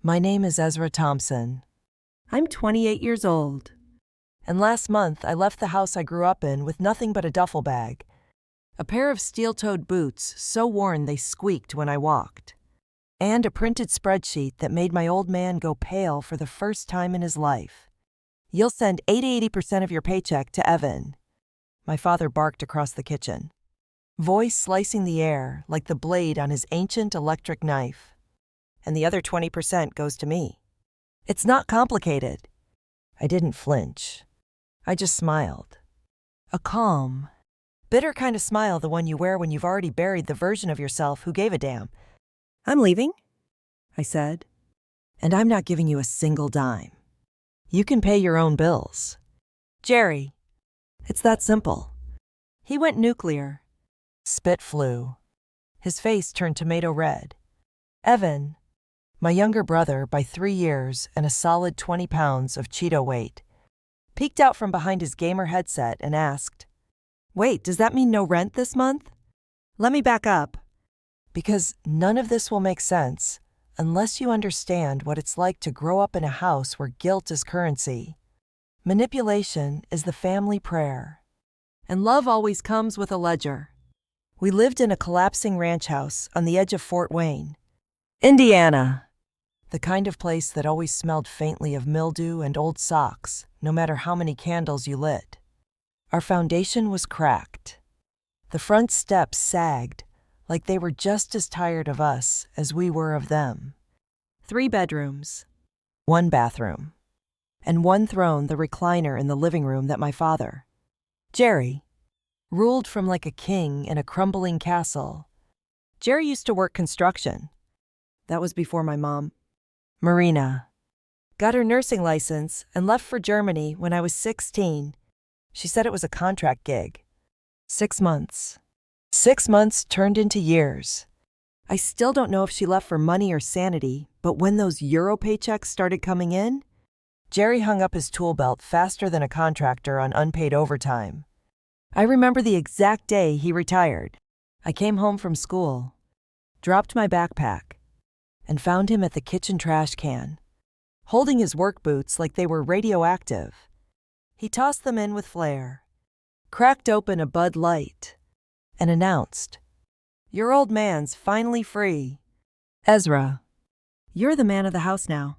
My name is Ezra Thompson. I'm 28 years old. And last month I left the house I grew up in with nothing but a duffel bag. A pair of steel-toed boots so worn they squeaked when I walked. And a printed spreadsheet that made my old man go pale for the first time in his life. You'll send 80% of your paycheck to Evan. My father barked across the kitchen, voice slicing the air like the blade on his ancient electric knife. And the other 20% goes to me. It's not complicated. I didn't flinch. I just smiled. A calm, bitter kind of smile, the one you wear when you've already buried the version of yourself who gave a damn. I'm leaving, I said. And I'm not giving you a single dime. You can pay your own bills. Jerry. It's that simple. He went nuclear. Spit flew. His face turned tomato red. Evan, my younger brother by 3 years and a solid 20 pounds of Cheeto weight, peeked out from behind his gamer headset and asked, "Wait, does that mean no rent this month?" Let me back up. Because none of this will make sense unless you understand what it's like to grow up in a house where guilt is currency. Manipulation is the family prayer. And love always comes with a ledger. We lived in a collapsing ranch house on the edge of Fort Wayne, Indiana. The kind of place that always smelled faintly of mildew and old socks, no matter how many candles you lit. Our foundation was cracked. The front steps sagged, like they were just as tired of us as we were of them. 3 bedrooms, 1 bathroom, and 1 throne, the recliner in the living room that my father, Jerry, ruled from like a king in a crumbling castle. Jerry used to work construction. That was before my mom, Marina, got her nursing license and left for Germany when I was 16. She said it was a contract gig. 6 months. 6 months turned into years. I still don't know if she left for money or sanity, but when those Euro paychecks started coming in, Jerry hung up his tool belt faster than a contractor on unpaid overtime. I remember the exact day he retired. I came home from school, dropped my backpack, and found him at the kitchen trash can, holding his work boots like they were radioactive. He tossed them in with flair, cracked open a Bud Light, and announced, "Your old man's finally free. Ezra, you're the man of the house now."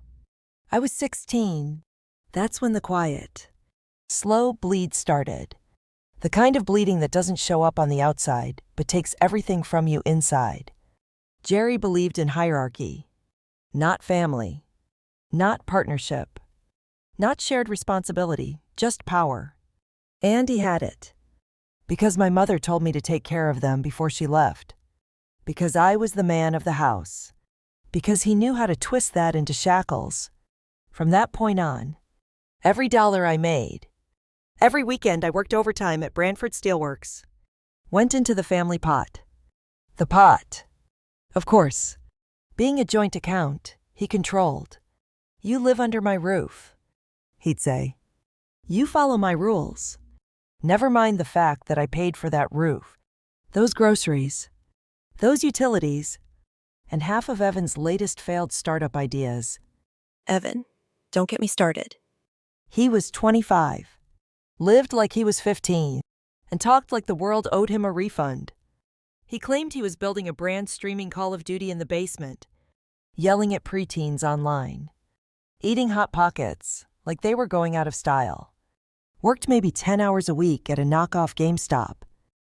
I was 16. That's when the quiet, slow bleed started. The kind of bleeding that doesn't show up on the outside, but takes everything from you inside. Jerry believed in hierarchy, not family, not partnership, not shared responsibility, just power. And he had it. Because my mother told me to take care of them before she left. Because I was the man of the house. Because he knew how to twist that into shackles. From that point on, every dollar I made, every weekend I worked overtime at Brantford Steelworks, went into the family pot. The pot. Of course, being a joint account, he controlled. "You live under my roof," he'd say. "You follow my rules. Never mind the fact that I paid for that roof, those groceries, those utilities, and half of Evan's latest failed startup ideas." Evan, don't get me started. He was 25, lived like he was 15, and talked like the world owed him a refund. He claimed he was building a brand streaming Call of Duty in the basement, yelling at preteens online, eating Hot Pockets like they were going out of style. Worked maybe 10 hours a week at a knockoff GameStop.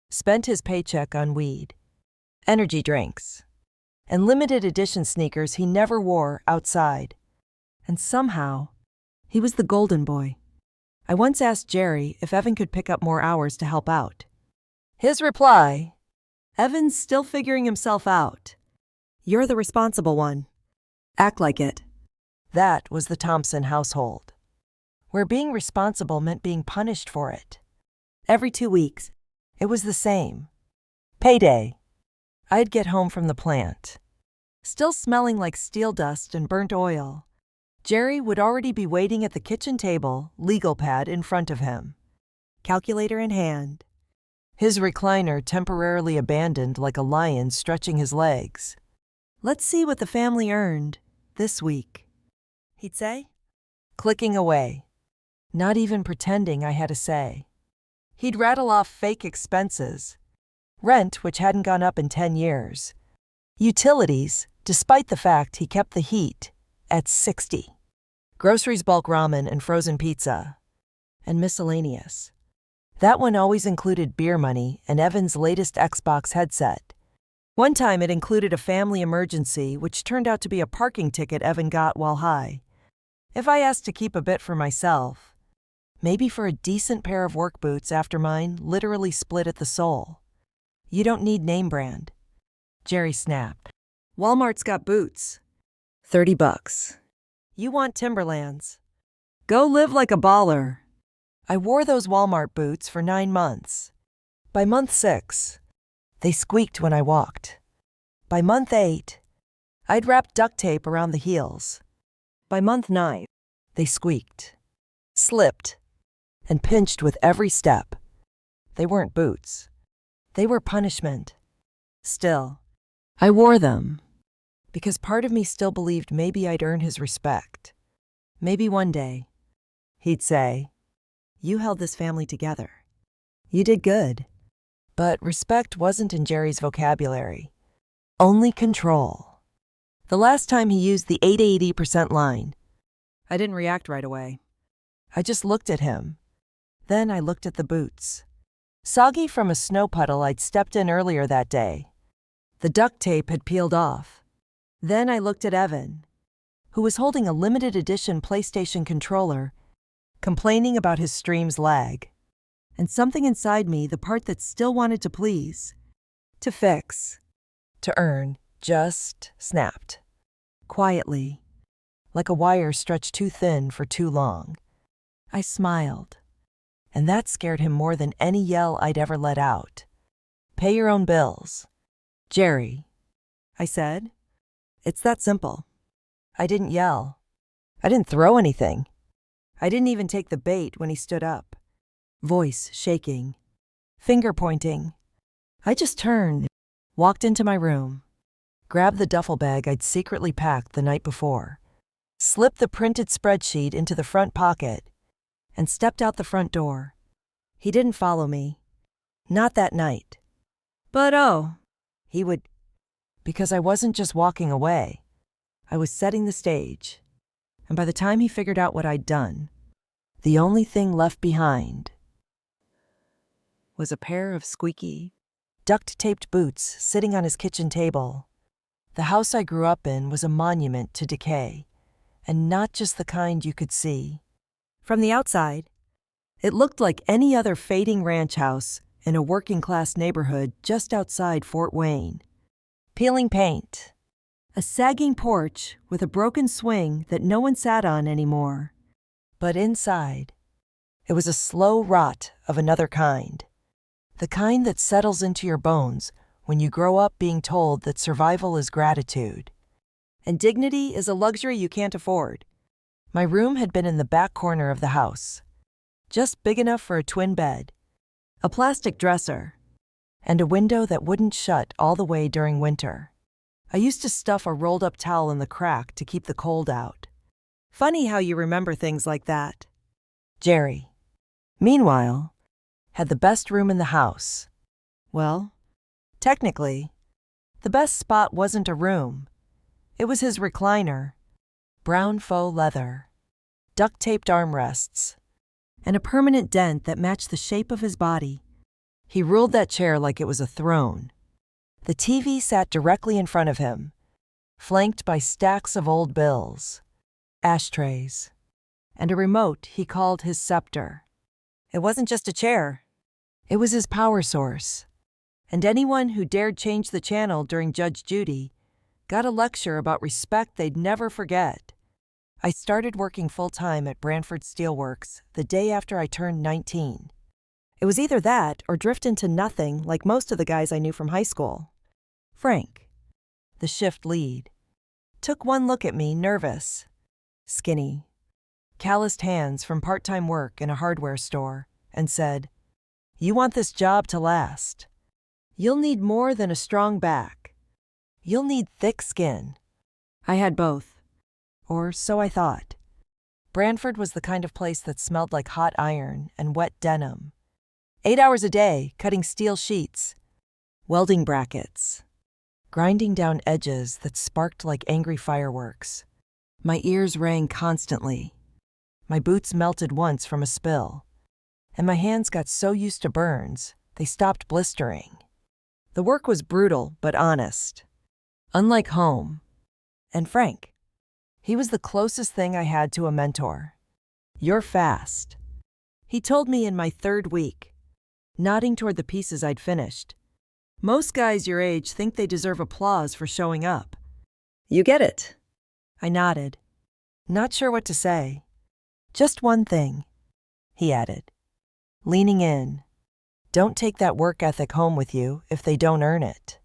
Spent his paycheck on weed, energy drinks, and limited edition sneakers he never wore outside. And somehow, he was the golden boy. I once asked Jerry if Evan could pick up more hours to help out. His reply, "Evan's still figuring himself out. You're the responsible one. Act like it." That was the Thompson household, where being responsible meant being punished for it. Every 2 weeks, it was the same. Payday. I'd get home from the plant, still smelling like steel dust and burnt oil. Jerry would already be waiting at the kitchen table, legal pad in front of him, calculator in hand, his recliner temporarily abandoned like a lion stretching his legs. "Let's see what the family earned," This week, he'd say, clicking away, not even pretending I had a say. He'd rattle off fake expenses, rent which hadn't gone up in 10 years, utilities, despite the fact he kept the heat at 60, groceries, bulk ramen and frozen pizza, and miscellaneous. That one always included beer money and Evan's latest Xbox headset. One time it included a family emergency, which turned out to be a parking ticket Evan got while high. If I asked to keep a bit for myself, maybe for a decent pair of work boots after mine literally split at the sole. You don't need name brand. Jerry snapped. Walmart's got boots. $30. You want Timberlands. Go live like a baller. I wore those Walmart boots for 9 months. By month 6, they squeaked when I walked. By month 8, I'd wrapped duct tape around the heels. By month 9, they squeaked, slipped, and pinched with every step. They weren't boots. They were punishment. Still, I wore them because part of me still believed maybe I'd earn his respect. Maybe one day, he'd say, "You held this family together. You did good." But respect wasn't in Jerry's vocabulary. Only control. The last time he used the 80% line, I didn't react right away. I just looked at him. Then I looked at the boots. Soggy from a snow puddle I'd stepped in earlier that day. The duct tape had peeled off. Then I looked at Evan, who was holding a limited edition PlayStation controller, complaining about his stream's lag. And something inside me, the part that still wanted to please, to fix, to earn, just snapped. Quietly, like a wire stretched too thin for too long. I smiled, and that scared him more than any yell I'd ever let out. Pay your own bills. Jerry, I said. It's that simple. I didn't yell. I didn't throw anything. I didn't even take the bait when he stood up. Voice shaking, finger pointing. I just turned, walked into my room, grabbed the duffel bag I'd secretly packed the night before, slipped the printed spreadsheet into the front pocket, and stepped out the front door. He didn't follow me. Not that night. But he would, because I wasn't just walking away. I was setting the stage. And by the time he figured out what I'd done, the only thing left behind was a pair of squeaky, duct-taped boots sitting on his kitchen table. The house I grew up in was a monument to decay, and not just the kind you could see. From the outside, it looked like any other fading ranch house in a working-class neighborhood just outside Fort Wayne. Peeling paint, a sagging porch with a broken swing that no one sat on anymore. But inside, it was a slow rot of another kind. The kind that settles into your bones when you grow up being told that survival is gratitude, and dignity is a luxury you can't afford. My room had been in the back corner of the house, just big enough for a twin bed, a plastic dresser, and a window that wouldn't shut all the way during winter. I used to stuff a rolled-up towel in the crack to keep the cold out. Funny how you remember things like that. Jerry, meanwhile, had the best room in the house. Well, technically, the best spot wasn't a room. It was his recliner, brown faux leather, duct-taped armrests, and a permanent dent that matched the shape of his body. He ruled that chair like it was a throne. The TV sat directly in front of him, flanked by stacks of old bills, ashtrays, and a remote he called his scepter. It wasn't just a chair. It was his power source. And anyone who dared change the channel during Judge Judy got a lecture about respect they'd never forget. I started working full-time at Branford Steelworks the day after I turned 19. It was either that or drift into nothing like most of the guys I knew from high school. Frank, the shift lead, took one look at me, nervous, skinny, calloused hands from part-time work in a hardware store, and said, "You want this job to last. You'll need more than a strong back. You'll need thick skin." I had both. Or so I thought. Branford was the kind of place that smelled like hot iron and wet denim. 8 hours a day, cutting steel sheets, welding brackets, grinding down edges that sparked like angry fireworks. My ears rang constantly. My boots melted once from a spill, and my hands got so used to burns, they stopped blistering. The work was brutal but honest. Unlike home. And Frank. He was the closest thing I had to a mentor. "You're fast," he told me in my 3rd week, nodding toward the pieces I'd finished. "Most guys your age think they deserve applause for showing up." "You get it." I nodded, not sure what to say. "Just one thing," he added, leaning in. "Don't take that work ethic home with you if they don't earn it.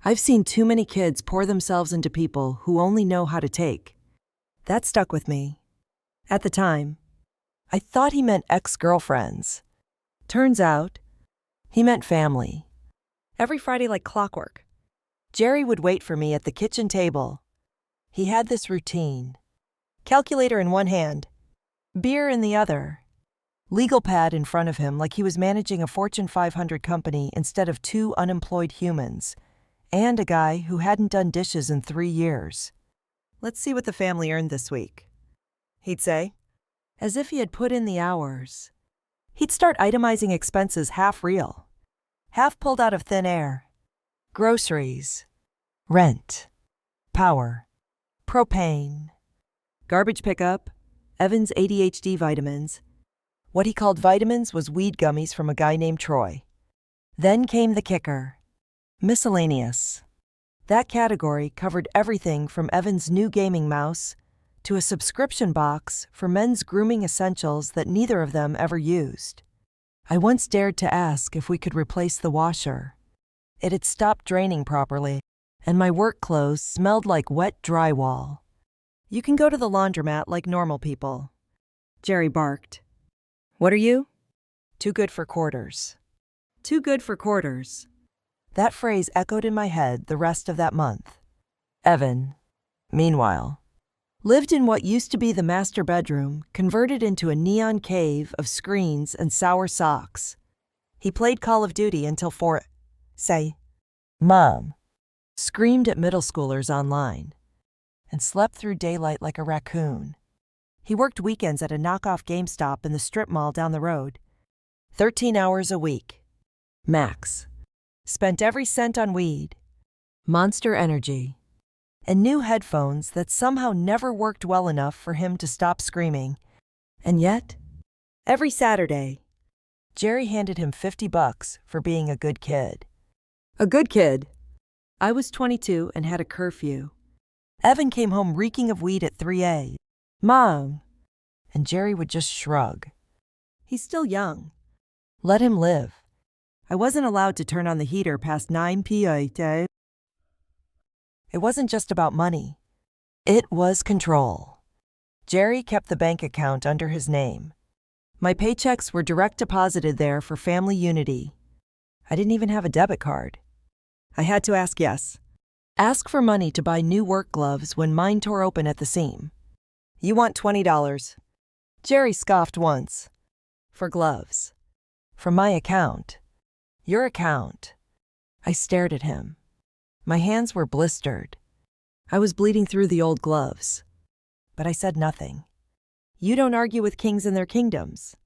I've seen too many kids pour themselves into people who only know how to take." That stuck with me. At the time, I thought he meant ex-girlfriends. Turns out, he meant family. Every Friday like clockwork, Jerry would wait for me at the kitchen table. He had this routine. Calculator in one hand, beer in the other, legal pad in front of him like he was managing a Fortune 500 company instead of 2 unemployed humans, and a guy who hadn't done dishes in 3 years. "Let's see what the family earned this week," he'd say, as if he had put in the hours. He'd start itemizing expenses half real, half pulled out of thin air. Groceries, rent, power, propane, garbage pickup, Evan's ADHD vitamins. What he called vitamins was weed gummies from a guy named Troy. Then came the kicker. Miscellaneous. That category covered everything from Evan's new gaming mouse to a subscription box for men's grooming essentials that neither of them ever used. I once dared to ask if we could replace the washer. It had stopped draining properly, and my work clothes smelled like wet drywall. "You can go to the laundromat like normal people," Jerry barked. "What are you?" "Too good for quarters." Too good for quarters. That phrase echoed in my head the rest of that month. Evan, meanwhile, lived in what used to be the master bedroom, converted into a neon cave of screens and sour socks. He played Call of Duty until Mom, screamed at middle schoolers online, and slept through daylight like a raccoon. He worked weekends at a knockoff GameStop in the strip mall down the road. 13 hours a week. Max. Spent every cent on weed, Monster Energy, and new headphones that somehow never worked well enough for him to stop screaming. And yet, every Saturday, Jerry handed him $50 for being a good kid. A good kid. I was 22 and had a curfew. Evan came home reeking of weed at 3 a.m. "Mom," and Jerry would just shrug. "He's still young. Let him live." I wasn't allowed to turn on the heater past 9 p.m. It wasn't just about money. It was control. Jerry kept the bank account under his name. My paychecks were direct deposited there for family unity. I didn't even have a debit card. I had to ask Ask for money to buy new work gloves when mine tore open at the seam. "You want $20. Jerry scoffed once. "For gloves. From my account." "Your account." I stared at him. My hands were blistered. I was bleeding through the old gloves. But I said nothing. You don't argue with kings in their kingdoms.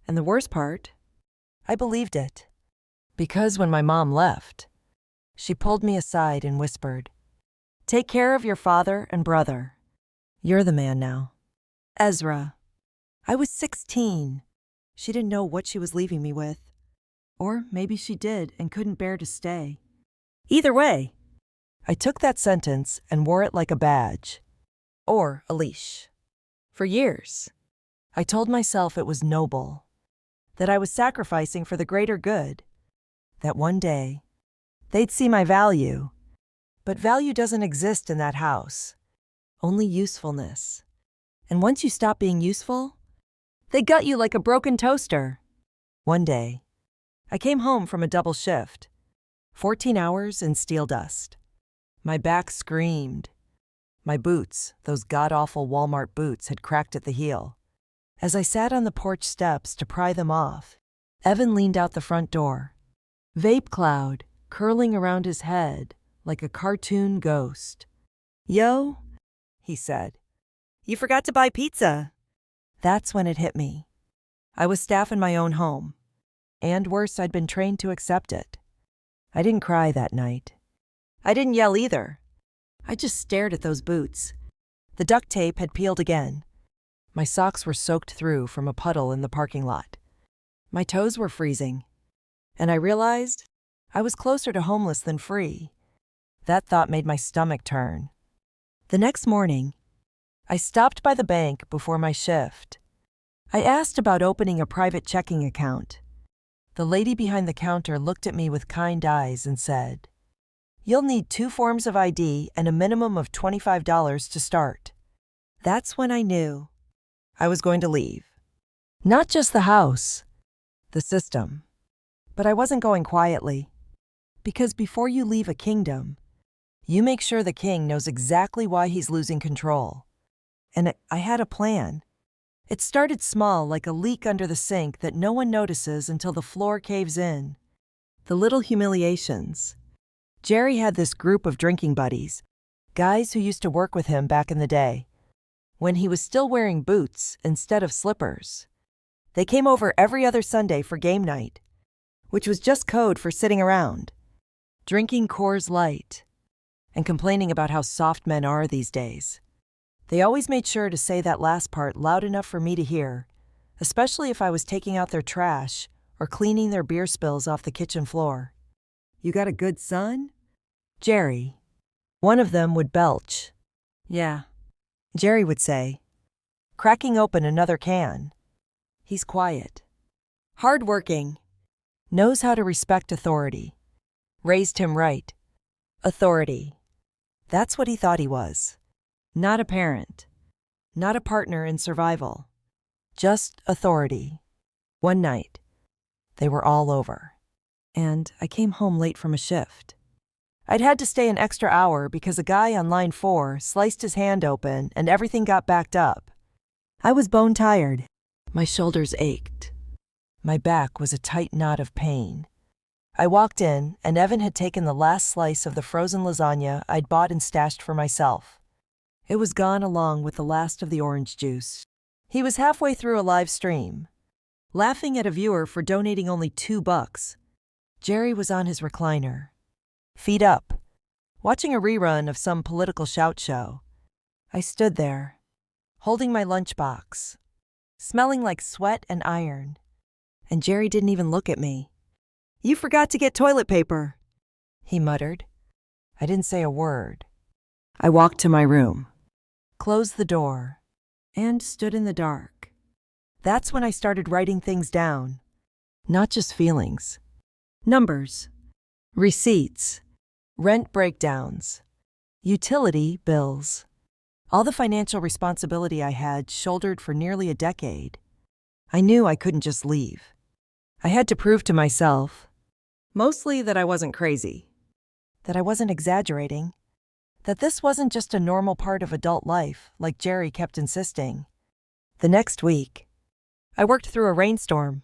And the worst part, I believed it. Because when my mom left, she pulled me aside and whispered, "Take care of your father and brother. You're the man now." Ezra. I was 16. She didn't know what she was leaving me with. Or maybe she did and couldn't bear to stay. Either way, I took that sentence and wore it like a badge. Or a leash. For years, I told myself it was noble, that I was sacrificing for the greater good, that one day, they'd see my value. But value doesn't exist in that house. Only usefulness. And once you stop being useful, they gut you like a broken toaster. One day, I came home from a double shift, 14 hours in steel dust. My back screamed. My boots, those god-awful Walmart boots, had cracked at the heel. As I sat on the porch steps to pry them off, Evan leaned out the front door. Vape cloud curling around his head like a cartoon ghost. "Yo," he said. "You forgot to buy pizza." That's when it hit me. I was staff in my own home. And worse, I'd been trained to accept it. I didn't cry that night. I didn't yell either. I just stared at those boots. The duct tape had peeled again. My socks were soaked through from a puddle in the parking lot. My toes were freezing. And I realized I was closer to homeless than free. That thought made my stomach turn. The next morning, I stopped by the bank before my shift. I asked about opening a private checking account. The lady behind the counter looked at me with kind eyes and said, "You'll need 2 forms of ID and a minimum of $25 to start." That's when I knew I was going to leave. Not just the house, the system. But I wasn't going quietly. Because before you leave a kingdom, you make sure the king knows exactly why he's losing control. And I had a plan. It started small, like a leak under the sink that no one notices until the floor caves in. The little humiliations. Jerry had this group of drinking buddies, guys who used to work with him back in the day, when he was still wearing boots instead of slippers. They came over every other Sunday for game night, which was just code for sitting around, drinking Coors Light, and complaining about how soft men are these days. They always made sure to say that last part loud enough for me to hear, especially if I was taking out their trash or cleaning their beer spills off the kitchen floor. "You got a good son?" Jerry. One of them would belch. "Yeah," Jerry would say, cracking open another can. He's quiet. Hardworking. Knows how to respect authority. Raised him right. Authority. That's what he thought he was. Not a parent. Not a partner in survival. Just authority. One night, they were all over. And I came home late from a shift. I'd had to stay an extra hour because a guy on line 4 sliced his hand open and everything got backed up. I was bone tired. My shoulders ached. My back was a tight knot of pain. I walked in, and Evan had taken the last slice of the frozen lasagna I'd bought and stashed for myself. It was gone along with the last of the orange juice. He was halfway through a live stream, laughing at a viewer for donating only $2. Jerry was on his recliner, feet up, watching a rerun of some political shout show. I stood there, holding my lunchbox, smelling like sweat and iron, and Jerry didn't even look at me. "You forgot to get toilet paper," he muttered. I didn't say a word. I walked to my room, closed the door, and stood in the dark. That's when I started writing things down. Not just feelings. Numbers, receipts, rent breakdowns, utility bills. All the financial responsibility I had shouldered for nearly a decade. I knew I couldn't just leave. I had to prove to myself, mostly that I wasn't crazy, that I wasn't exaggerating, that this wasn't just a normal part of adult life, like Jerry kept insisting. The next week, I worked through a rainstorm.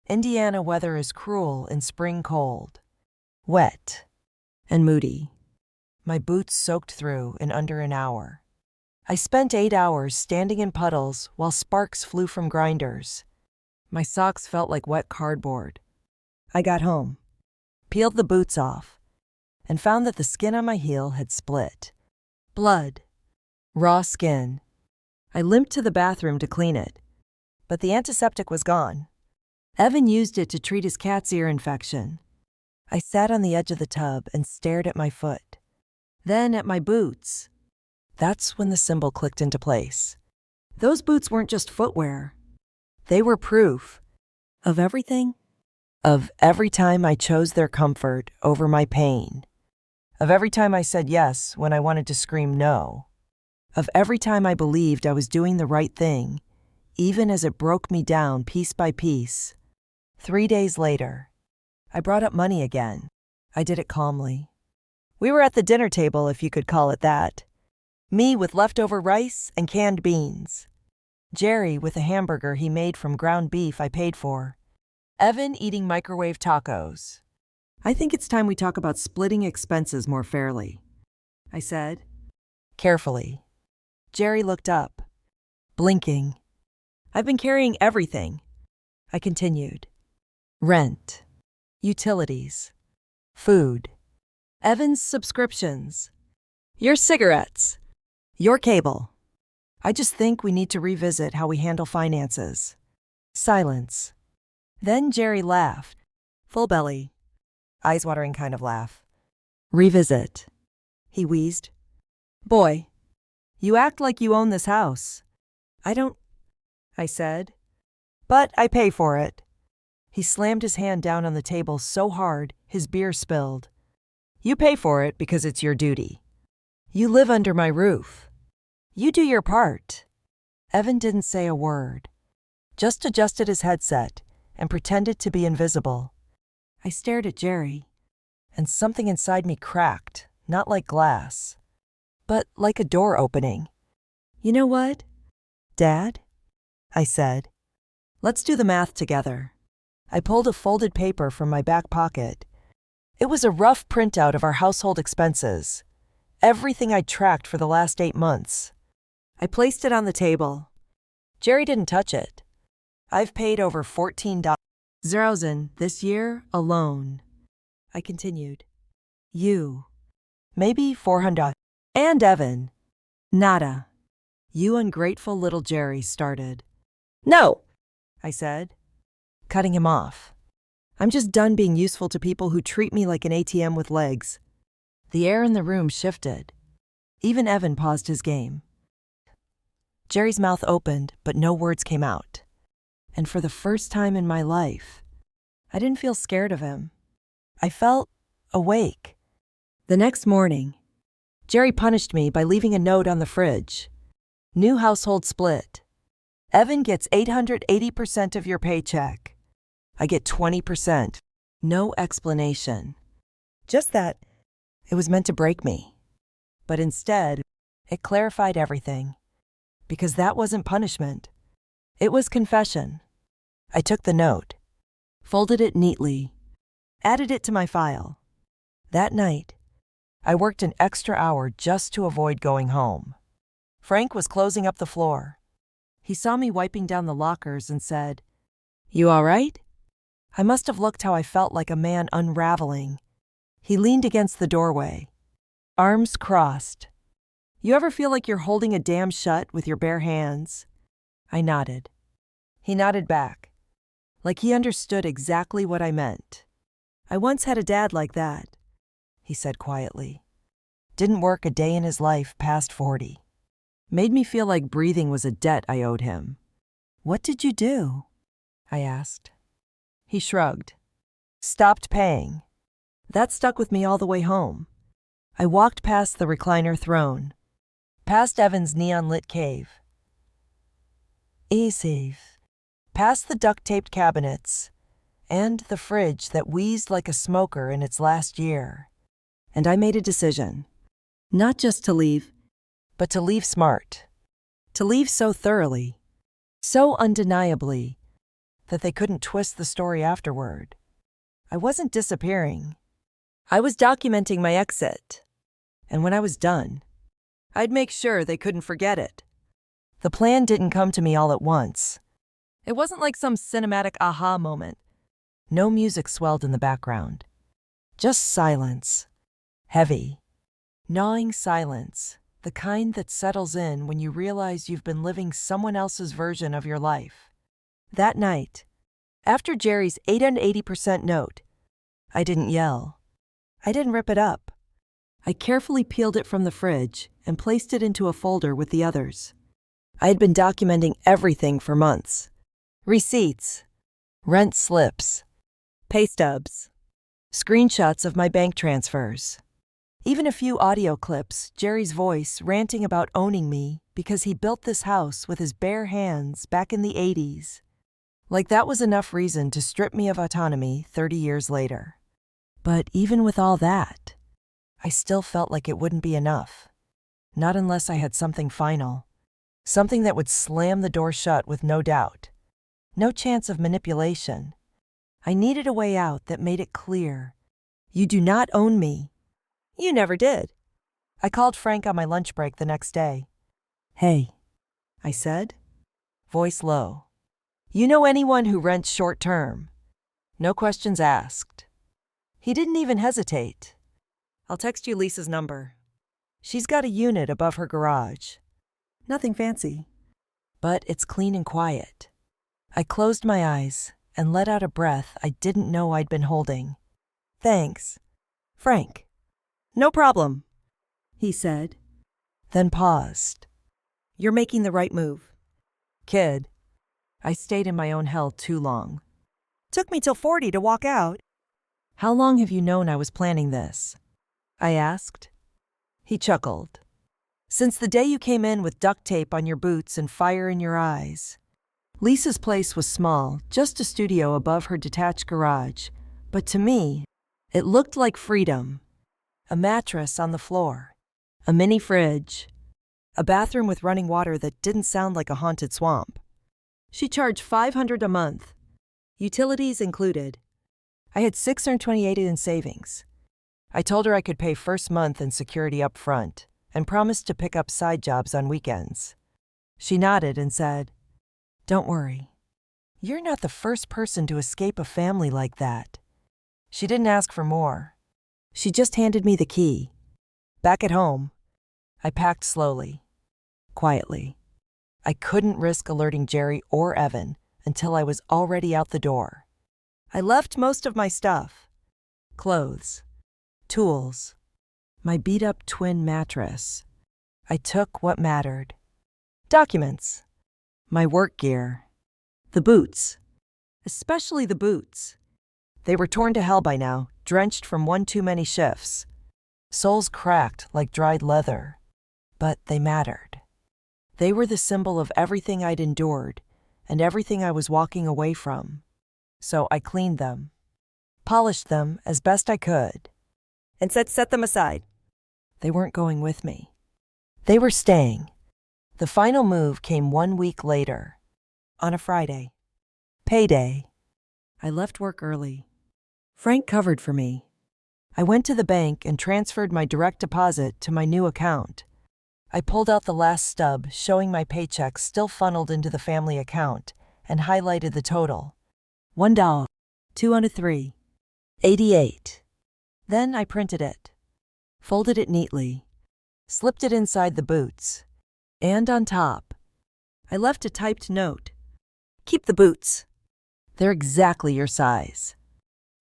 Indiana weather is cruel in spring cold, wet, and moody. My boots soaked through in under an hour. I spent 8 hours standing in puddles while sparks flew from grinders. My socks felt like wet cardboard. I got home, peeled the boots off, and found that the skin on my heel had split. Blood. Raw skin. I limped to the bathroom to clean it, but the antiseptic was gone. Evan used it to treat his cat's ear infection. I sat on the edge of the tub and stared at my foot, then at my boots. That's when the symbol clicked into place. Those boots weren't just footwear. They were proof. Of everything? Of every time I chose their comfort over my pain. Of every time I said yes when I wanted to scream no. Of every time I believed I was doing the right thing, even as it broke me down piece by piece. 3 days later, I brought up money again. I did it calmly. We were at the dinner table, if you could call it that. Me with leftover rice and canned beans. Jerry with a hamburger he made from ground beef I paid for. Evan eating microwave tacos. I think it's time we talk about splitting expenses more fairly, I said, carefully. Jerry looked up, blinking. I've been carrying everything, I continued. Rent, utilities, food, Evan's subscriptions, your cigarettes, your cable. I just think we need to revisit how we handle finances. Silence. Then Jerry laughed, full belly, eyes-watering kind of laugh. Revisit, he wheezed. Boy, you act like you own this house. I don't, I said. But I pay for it. He slammed his hand down on the table so hard his beer spilled. You pay for it because it's your duty. You live under my roof. You do your part. Evan didn't say a word, just adjusted his headset and pretended to be invisible. I stared at Jerry, and something inside me cracked, not like glass, but like a door opening. You know what, Dad? I said. Let's do the math together. I pulled a folded paper from my back pocket. It was a rough printout of our household expenses, everything I'd tracked for the last 8 months. I placed it on the table. Jerry didn't touch it. I've paid over $14 this year alone, I continued. You, maybe $400. And Evan, nada. You ungrateful little Jerry started. No, I said, cutting him off. I'm just done being useful to people who treat me like an ATM with legs. The air in the room shifted. Even Evan paused his game. Jerry's mouth opened, but no words came out. And for the first time in my life, I didn't feel scared of him. I felt awake. The next morning, Jerry punished me by leaving a note on the fridge. New household split. Evan gets 880% of your paycheck. I get 20%. No explanation. Just that it was meant to break me. But instead, it clarified everything. Because that wasn't punishment. It was confession. I took the note, folded it neatly, added it to my file. That night, I worked an extra hour just to avoid going home. Frank was closing up the floor. He saw me wiping down the lockers and said, "You all right?" I must have looked how I felt, like a man unraveling. He leaned against the doorway, arms crossed. You ever feel like you're holding a dam shut with your bare hands? I nodded. He nodded back, like he understood exactly what I meant. I once had a dad like that, he said quietly. Didn't work a day in his life past 40. Made me feel like breathing was a debt I owed him. What did you do? I asked. He shrugged. Stopped paying. That stuck with me all the way home. I walked past the recliner throne, past Evan's neon-lit cave. Easy. Past the duct-taped cabinets, and the fridge that wheezed like a smoker in its last year. And I made a decision. Not just to leave, but to leave smart. To leave so thoroughly, so undeniably, that they couldn't twist the story afterward. I wasn't disappearing. I was documenting my exit. And when I was done, I'd make sure they couldn't forget it. The plan didn't come to me all at once. It wasn't like some cinematic aha moment. No music swelled in the background. Just silence. Heavy, gnawing silence, the kind that settles in when you realize you've been living someone else's version of your life. That night, after Jerry's 880% note, I didn't yell. I didn't rip it up. I carefully peeled it from the fridge and placed it into a folder with the others. I had been documenting everything for months. Receipts, rent slips, pay stubs, screenshots of my bank transfers. Even a few audio clips, Jerry's voice ranting about owning me because he built this house with his bare hands back in the 80s. Like that was enough reason to strip me of autonomy 30 years later. But even with all that, I still felt like it wouldn't be enough. Not unless I had something final. Something that would slam the door shut with no doubt. No chance of manipulation. I needed a way out that made it clear. You do not own me. You never did. I called Frank on my lunch break the next day. Hey, I said, voice low. You know anyone who rents short term? No questions asked. He didn't even hesitate. I'll text you Lisa's number. She's got a unit above her garage. Nothing fancy, but it's clean and quiet. I closed my eyes and let out a breath I didn't know I'd been holding. Thanks, Frank. No problem, he said, then paused. You're making the right move. Kid, I stayed in my own hell too long. Took me till 40 to walk out. How long have you known I was planning this? I asked. He chuckled. Since the day you came in with duct tape on your boots and fire in your eyes. Lisa's place was small, just a studio above her detached garage, but to me, it looked like freedom. A mattress on the floor, a mini fridge, a bathroom with running water that didn't sound like a haunted swamp. She charged $500 a month, utilities included. I had $628 in savings. I told her I could pay first month and security up front, and promised to pick up side jobs on weekends. She nodded and said, Don't worry. You're not the first person to escape a family like that. She didn't ask for more. She just handed me the key. Back at home, I packed slowly, quietly. I couldn't risk alerting Jerry or Evan until I was already out the door. I left most of my stuff. Clothes, tools, my beat-up twin mattress. I took what mattered. Documents, my work gear, the boots, especially the boots. They were torn to hell by now, drenched from one too many shifts. Soles cracked like dried leather. But they mattered. They were the symbol of everything I'd endured and everything I was walking away from. So I cleaned them, polished them as best I could, and said set them aside. They weren't going with me. They were staying. The final move came 1 week later, on a Friday. Payday. I left work early. Frank covered for me. I went to the bank and transferred my direct deposit to my new account. I pulled out the last stub, showing my paycheck still funneled into the family account, and highlighted the total. $1, 203, 88. Then I printed it, folded it neatly, slipped it inside the boots, and on top, I left a typed note. Keep the boots. They're exactly your size.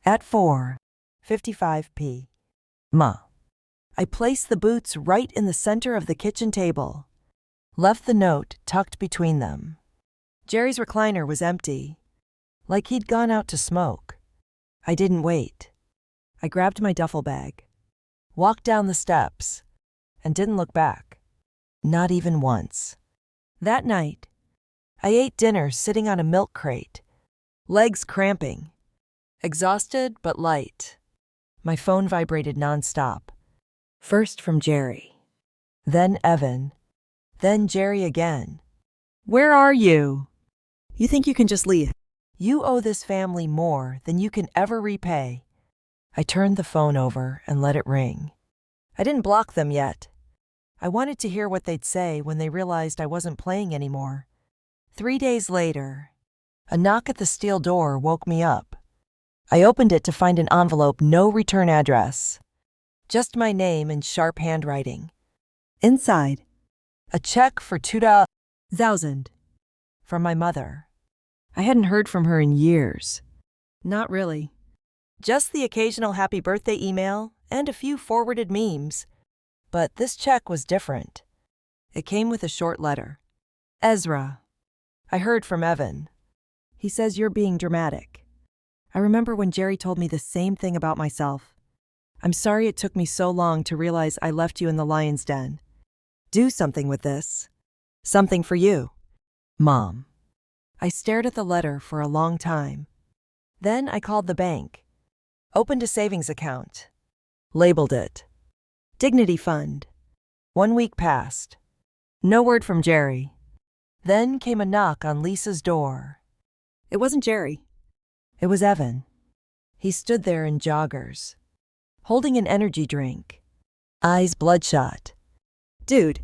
At 4:55 Ma. I placed the boots right in the center of the kitchen table, left the note tucked between them. Jerry's recliner was empty, like he'd gone out to smoke. I didn't wait. I grabbed my duffel bag, walked down the steps, and didn't look back. Not even once. That night, I ate dinner sitting on a milk crate, legs cramping, exhausted but light. My phone vibrated nonstop. First from Jerry, then Evan, then Jerry again. Where are you? You think you can just leave? You owe this family more than you can ever repay. I turned the phone over and let it ring. I didn't block them yet. I wanted to hear what they'd say when they realized I wasn't playing anymore. 3 days later, a knock at the steel door woke me up. I opened it to find an envelope, no return address. Just my name in sharp handwriting. Inside, a check for $2,000 from my mother. I hadn't heard from her in years. Not really. Just the occasional happy birthday email and a few forwarded memes. But this check was different. It came with a short letter. Ezra, I heard from Evan. He says you're being dramatic. I remember when Jerry told me the same thing about myself. I'm sorry it took me so long to realize I left you in the lion's den. Do something with this. Something for you. Mom. I stared at the letter for a long time. Then I called the bank. Opened a savings account. Labeled it Dignity Fund. 1 week passed. No word from Jerry. Then came a knock on Lisa's door. It wasn't Jerry. It was Evan. He stood there in joggers, holding an energy drink, eyes bloodshot. "Dude,"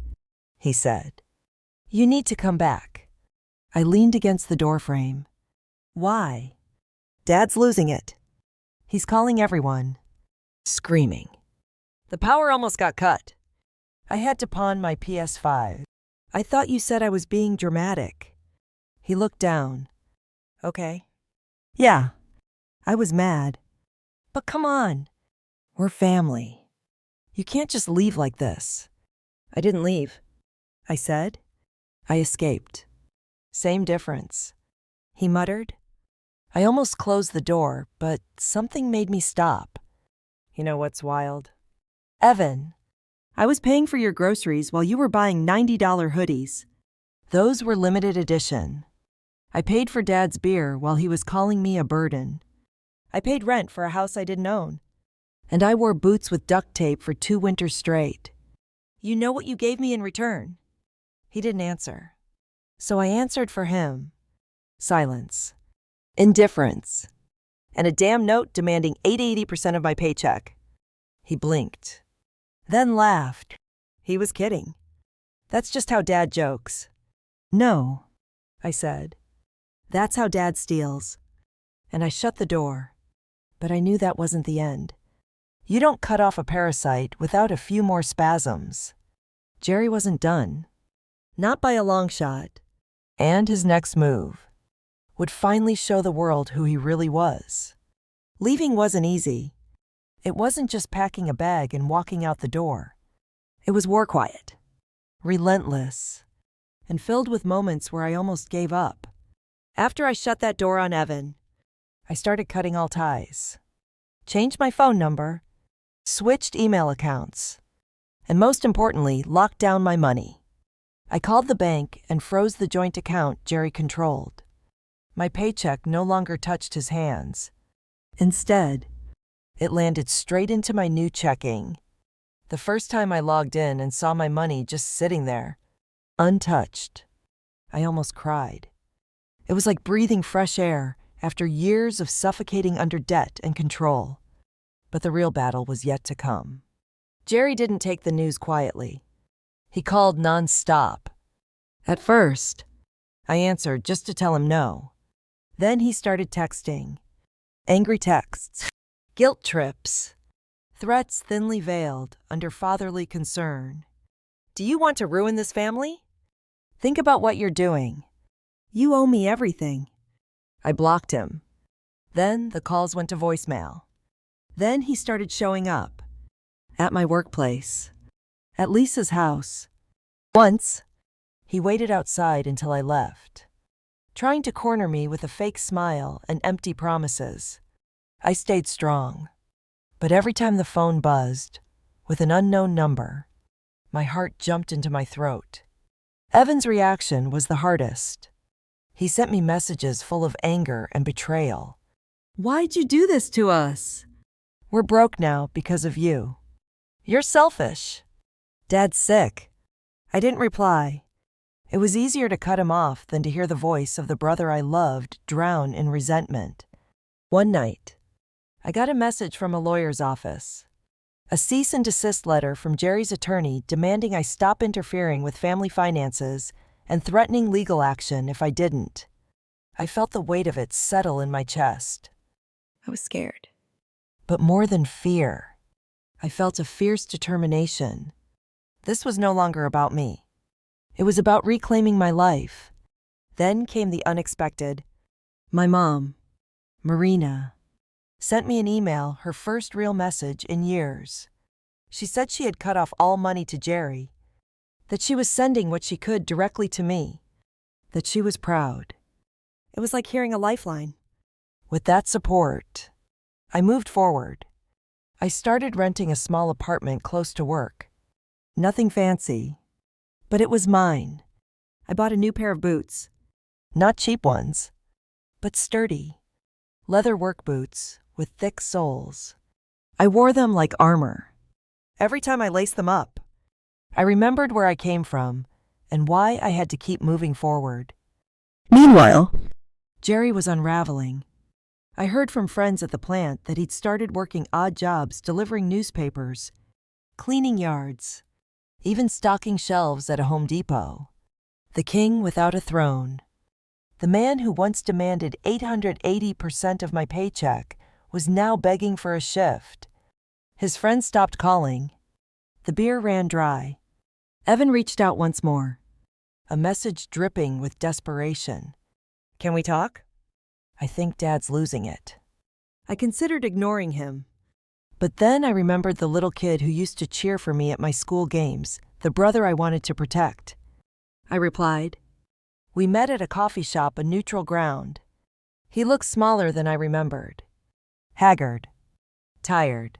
he said, "you need to come back." I leaned against the doorframe. "Why?" "Dad's losing it. He's calling everyone, screaming. The power almost got cut. I had to pawn my PS5. I thought you said I was being dramatic." He looked down. "Okay. Yeah, I was mad. But come on. We're family. You can't just leave like this." "I didn't leave," I said. "I escaped." "Same difference," he muttered. I almost closed the door, but something made me stop. You know what's wild? Evan, I was paying for your groceries while you were buying $90 hoodies. Those were limited edition. I paid for Dad's beer while he was calling me a burden. I paid rent for a house I didn't own. And I wore boots with duct tape for 2 winters straight. You know what you gave me in return? He didn't answer. So I answered for him. Silence. Indifference. And a damn note demanding 80% of my paycheck. He blinked. Then laughed. He was kidding. That's just how Dad jokes. "No," I said. "That's how Dad steals." And I shut the door. But I knew that wasn't the end. You don't cut off a parasite without a few more spasms. Jerry wasn't done. Not by a long shot. And his next move would finally show the world who he really was. Leaving wasn't easy. It wasn't just packing a bag and walking out the door. It was war quiet, relentless, and filled with moments where I almost gave up. After I shut that door on Evan, I started cutting all ties. Changed my phone number, switched email accounts, and most importantly, locked down my money. I called the bank and froze the joint account Jerry controlled. My paycheck no longer touched his hands. Instead, it landed straight into my new checking. The first time I logged in and saw my money just sitting there, untouched, I almost cried. It was like breathing fresh air after years of suffocating under debt and control. But the real battle was yet to come. Jerry didn't take the news quietly. He called nonstop. At first, I answered just to tell him no. Then he started texting. Angry texts, guilt trips, threats thinly veiled under fatherly concern. "Do you want to ruin this family? Think about what you're doing. You owe me everything." I blocked him. Then the calls went to voicemail. Then he started showing up. At my workplace. At Lisa's house. Once, he waited outside until I left, trying to corner me with a fake smile and empty promises. I stayed strong. But every time the phone buzzed, with an unknown number, my heart jumped into my throat. Evan's reaction was the hardest. He sent me messages full of anger and betrayal. "Why'd you do this to us? We're broke now because of you. You're selfish. Dad's sick." I didn't reply. It was easier to cut him off than to hear the voice of the brother I loved drown in resentment. One night, I got a message from a lawyer's office. A cease and desist letter from Jerry's attorney demanding I stop interfering with family finances and threatening legal action if I didn't. I felt the weight of it settle in my chest. I was scared. But more than fear, I felt a fierce determination. This was no longer about me. It was about reclaiming my life. Then came the unexpected. My mom, Marina, sent me an email, her first real message in years. She said she had cut off all money to Jerry, that she was sending what she could directly to me, that she was proud. It was like hearing a lifeline. With that support, I moved forward. I started renting a small apartment close to work. Nothing fancy, but it was mine. I bought a new pair of boots. Not cheap ones, but sturdy. Leather work boots with thick soles. I wore them like armor. Every time I laced them up, I remembered where I came from and why I had to keep moving forward. Meanwhile, Jerry was unraveling. I heard from friends at the plant that he'd started working odd jobs delivering newspapers, cleaning yards, even stocking shelves at a Home Depot. The king without a throne. The man who once demanded 880% of my paycheck was now begging for a shift. His friends stopped calling. The beer ran dry. Evan reached out once more, a message dripping with desperation. "Can we talk? I think Dad's losing it." I considered ignoring him. But then I remembered the little kid who used to cheer for me at my school games, the brother I wanted to protect. I replied. We met at a coffee shop, a neutral ground. He looked smaller than I remembered. Haggard. Tired.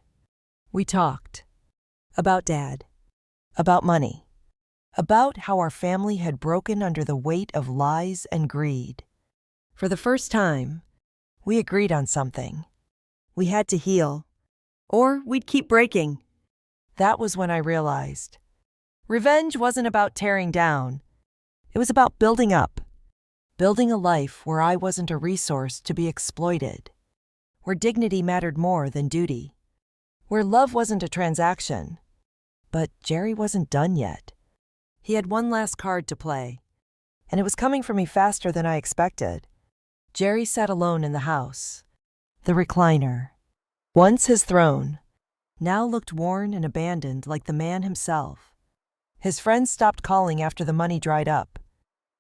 We talked. About Dad. About money. About how our family had broken under the weight of lies and greed. For the first time, we agreed on something. We had to heal, or we'd keep breaking. That was when I realized. Revenge wasn't about tearing down. It was about building up. Building a life where I wasn't a resource to be exploited. Where dignity mattered more than duty. Where love wasn't a transaction. But Jerry wasn't done yet. He had one last card to play, and it was coming for me faster than I expected. Jerry sat alone in the house. The recliner. Once his throne, now looked worn and abandoned like the man himself. His friends stopped calling after the money dried up.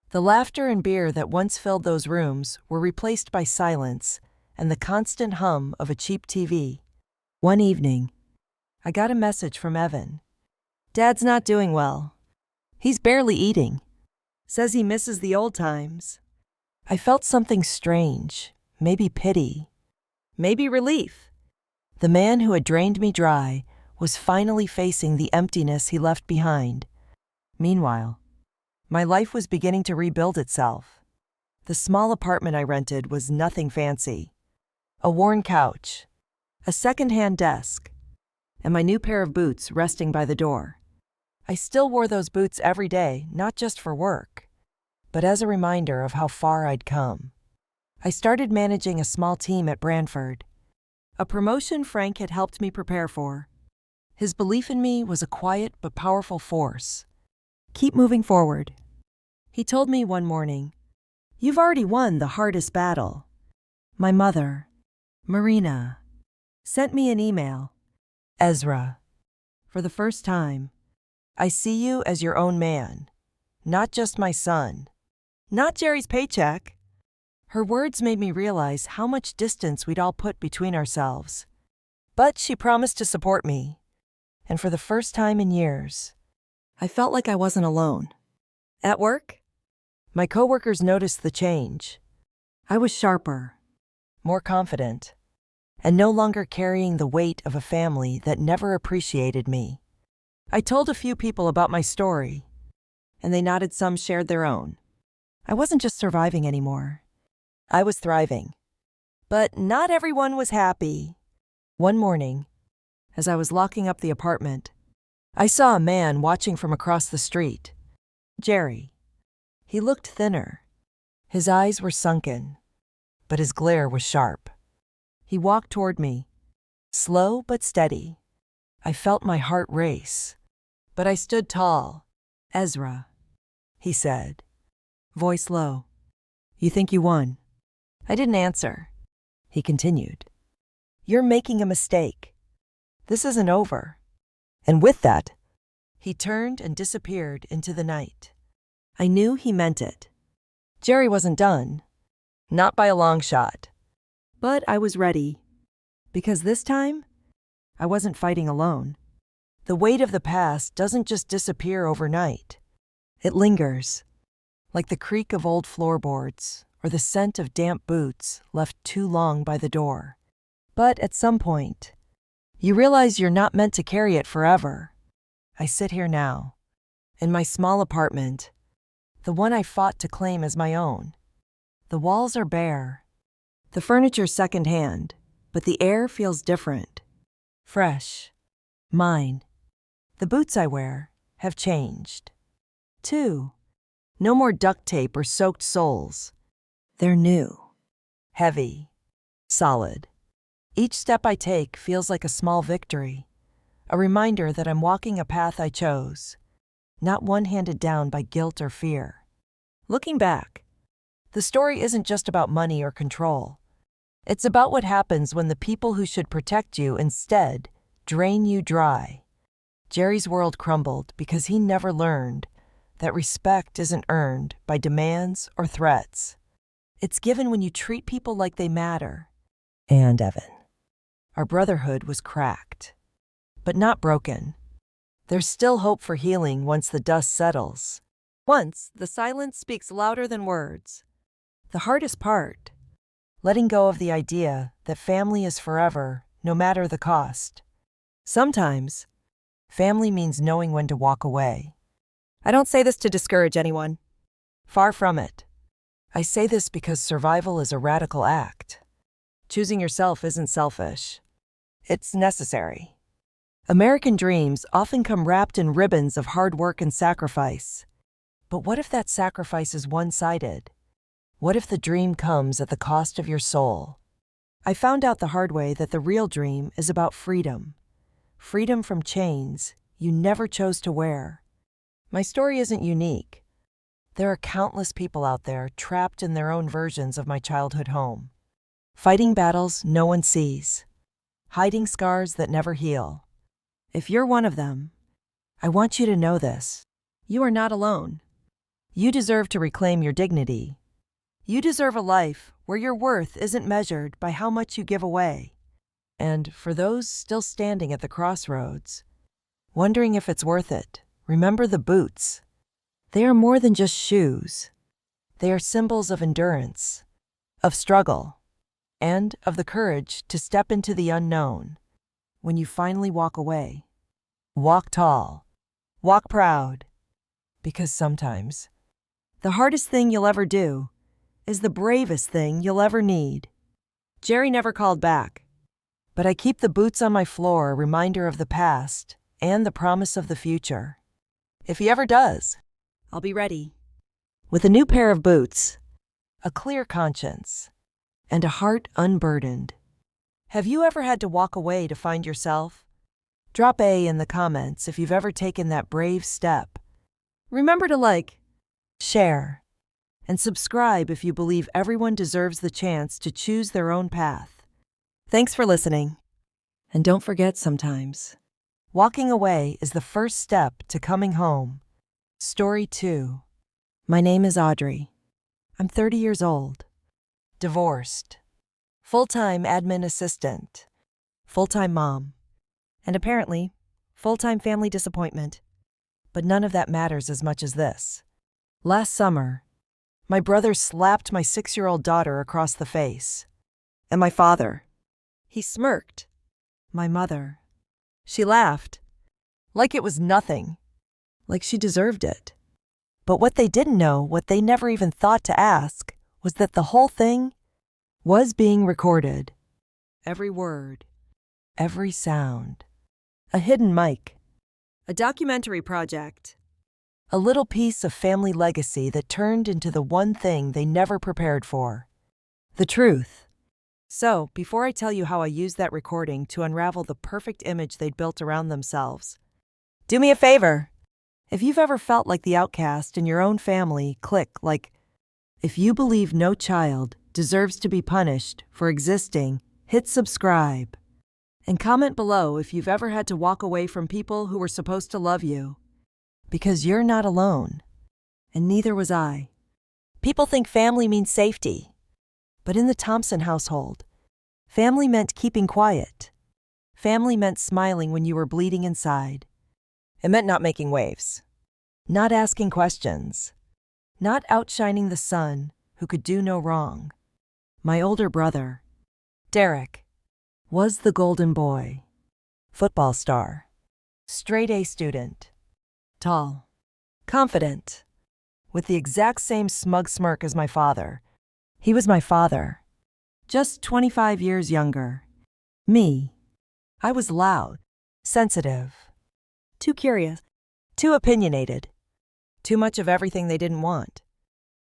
The laughter and beer that once filled those rooms were replaced by silence and the constant hum of a cheap TV. One evening, I got a message from Evan. Dad's not doing well. He's barely eating. Says he misses the old times. I felt something strange, maybe pity, maybe relief. The man who had drained me dry was finally facing the emptiness he left behind. Meanwhile, my life was beginning to rebuild itself. The small apartment I rented was nothing fancy. A worn couch, a second-hand desk, and my new pair of boots resting by the door. I still wore those boots every day, not just for work, but as a reminder of how far I'd come. I started managing a small team at Branford, a promotion Frank had helped me prepare for. His belief in me was a quiet but powerful force. Keep moving forward. He told me one morning, "You've already won the hardest battle." My mother, Marina, sent me an email. Ezra, for the first time, I see you as your own man, not just my son, not Jerry's paycheck. Her words made me realize how much distance we'd all put between ourselves. But she promised to support me, and for the first time in years, I felt like I wasn't alone. At work, my coworkers noticed the change. I was sharper, more confident, and no longer carrying the weight of a family that never appreciated me. I told a few people about my story, and they nodded. Some shared their own. I wasn't just surviving anymore. I was thriving. But not everyone was happy. One morning, as I was locking up the apartment, I saw a man watching from across the street. Jerry. He looked thinner. His eyes were sunken, but his glare was sharp. He walked toward me, slow but steady. I felt my heart race, but I stood tall. "Ezra," he said, voice low. "You think you won?" I didn't answer. He continued, "You're making a mistake. This isn't over." And with that, he turned and disappeared into the night. I knew he meant it. Jerry wasn't done. Not by a long shot. But I was ready. Because this time, I wasn't fighting alone. The weight of the past doesn't just disappear overnight. It lingers, like the creak of old floorboards or the scent of damp boots left too long by the door. But at some point, you realize you're not meant to carry it forever. I sit here now, in my small apartment, the one I fought to claim as my own. The walls are bare. The furniture's secondhand, but the air feels different. Fresh. Mine. The boots I wear have changed. 2. No more duct tape or soaked soles. They're new. Heavy. Solid. Each step I take feels like a small victory, a reminder that I'm walking a path I chose, not one handed down by guilt or fear. Looking back, the story isn't just about money or control. It's about what happens when the people who should protect you instead drain you dry. Jerry's world crumbled because he never learned that respect isn't earned by demands or threats. It's given when you treat people like they matter. And Evan. Our brotherhood was cracked, but not broken. There's still hope for healing once the dust settles. Once, the silence speaks louder than words. The hardest part, letting go of the idea that family is forever, no matter the cost. Sometimes, family means knowing when to walk away. I don't say this to discourage anyone. Far from it. I say this because survival is a radical act. Choosing yourself isn't selfish. It's necessary. American dreams often come wrapped in ribbons of hard work and sacrifice. But what if that sacrifice is one-sided? What if the dream comes at the cost of your soul? I found out the hard way that the real dream is about freedom. Freedom from chains you never chose to wear. My story isn't unique. There are countless people out there trapped in their own versions of my childhood home. Fighting battles no one sees. Hiding scars that never heal. If you're one of them, I want you to know this. You are not alone. You deserve to reclaim your dignity. You deserve a life where your worth isn't measured by how much you give away. And for those still standing at the crossroads, wondering if it's worth it, remember the boots. They are more than just shoes. They are symbols of endurance, of struggle, and of the courage to step into the unknown. When you finally walk away, walk tall, walk proud, because sometimes the hardest thing you'll ever do is the bravest thing you'll ever need. Jerry never called back, but I keep the boots on my floor a reminder of the past and the promise of the future. If he ever does, I'll be ready. With a new pair of boots, a clear conscience, and a heart unburdened. Have you ever had to walk away to find yourself? Drop A in the comments if you've ever taken that brave step. Remember to like, share, and subscribe if you believe everyone deserves the chance to choose their own path. Thanks for listening. And don't forget sometimes, walking away is the first step to coming home. Story 2. My name is Audrey. I'm 30 years old. Divorced. Full-time admin assistant. Full-time mom. And apparently, full-time family disappointment. But none of that matters as much as this. Last summer, my brother slapped my 6-year-old daughter across the face. And my father. He smirked. My mother. She laughed. Like it was nothing. Like she deserved it. But what they didn't know, what they never even thought to ask, was that the whole thing was being recorded. Every word. Every sound. A hidden mic. A documentary project. A little piece of family legacy that turned into the one thing they never prepared for. The truth. So, before I tell you how I used that recording to unravel the perfect image they'd built around themselves, do me a favor. If you've ever felt like the outcast in your own family, click like. If you believe no child deserves to be punished for existing, hit subscribe. And comment below if you've ever had to walk away from people who were supposed to love you. Because you're not alone. And neither was I. People think family means safety. But in the Thompson household, family meant keeping quiet. Family meant smiling when you were bleeding inside. It meant not making waves. Not asking questions. Not outshining the son who could do no wrong. My older brother, Derek, was the golden boy. Football star. Straight A student. Tall. Confident. With the exact same smug smirk as my father. He was my father. Just 25 years younger. Me. I was loud. Sensitive. Too curious. Too opinionated. Too much of everything they didn't want.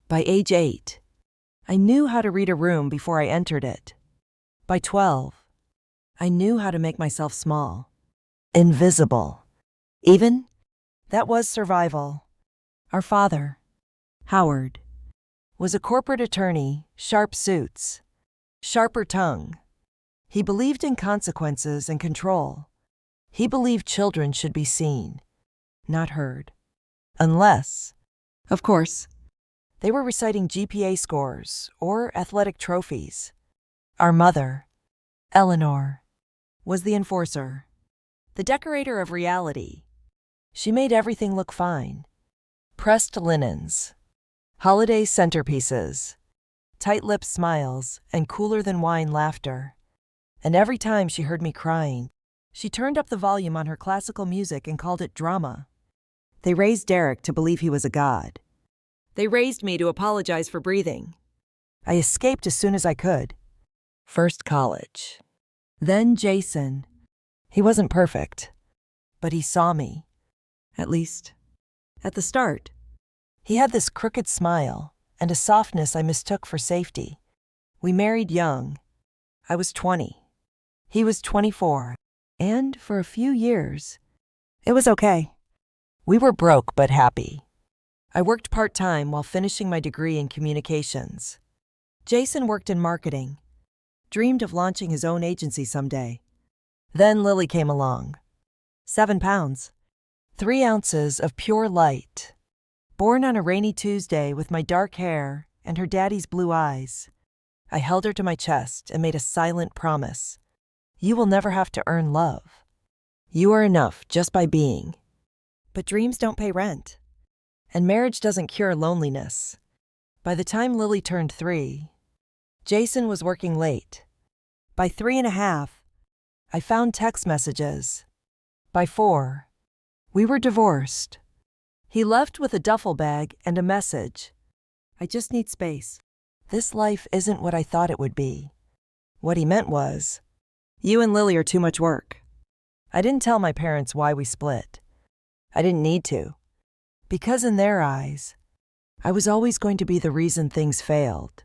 By age 8, I knew how to read a room before I entered it. By 12, I knew how to make myself small. Invisible. Even? That was survival. Our father, Howard, was a corporate attorney, sharp suits, sharper tongue. He believed in consequences and control. He believed children should be seen, not heard. Unless, of course, they were reciting GPA scores or athletic trophies. Our mother, Eleanor, was the enforcer, the decorator of reality. She made everything look fine. Pressed linens, holiday centerpieces, tight-lipped smiles, and cooler-than-wine laughter. And every time she heard me crying, she turned up the volume on her classical music and called it drama. They raised Derek to believe he was a god. They raised me to apologize for breathing. I escaped as soon as I could. First college. Then Jason. He wasn't perfect, but he saw me. At least, at the start. He had this crooked smile and a softness I mistook for safety. We married young. I was 20. He was 24. And for a few years, it was okay. We were broke but happy. I worked part-time while finishing my degree in communications. Jason worked in marketing, dreamed of launching his own agency someday. Then Lily came along. 7 pounds, 3 ounces of pure light. Born on a rainy Tuesday with my dark hair and her daddy's blue eyes. I held her to my chest and made a silent promise. You will never have to earn love. You are enough just by being. But dreams don't pay rent. And marriage doesn't cure loneliness. By the time Lily turned 3, Jason was working late. By 3.5, I found text messages. By 4, we were divorced. He left with a duffel bag and a message. I just need space. This life isn't what I thought it would be. What he meant was, you and Lily are too much work. I didn't tell my parents why we split. I didn't need to. Because in their eyes, I was always going to be the reason things failed.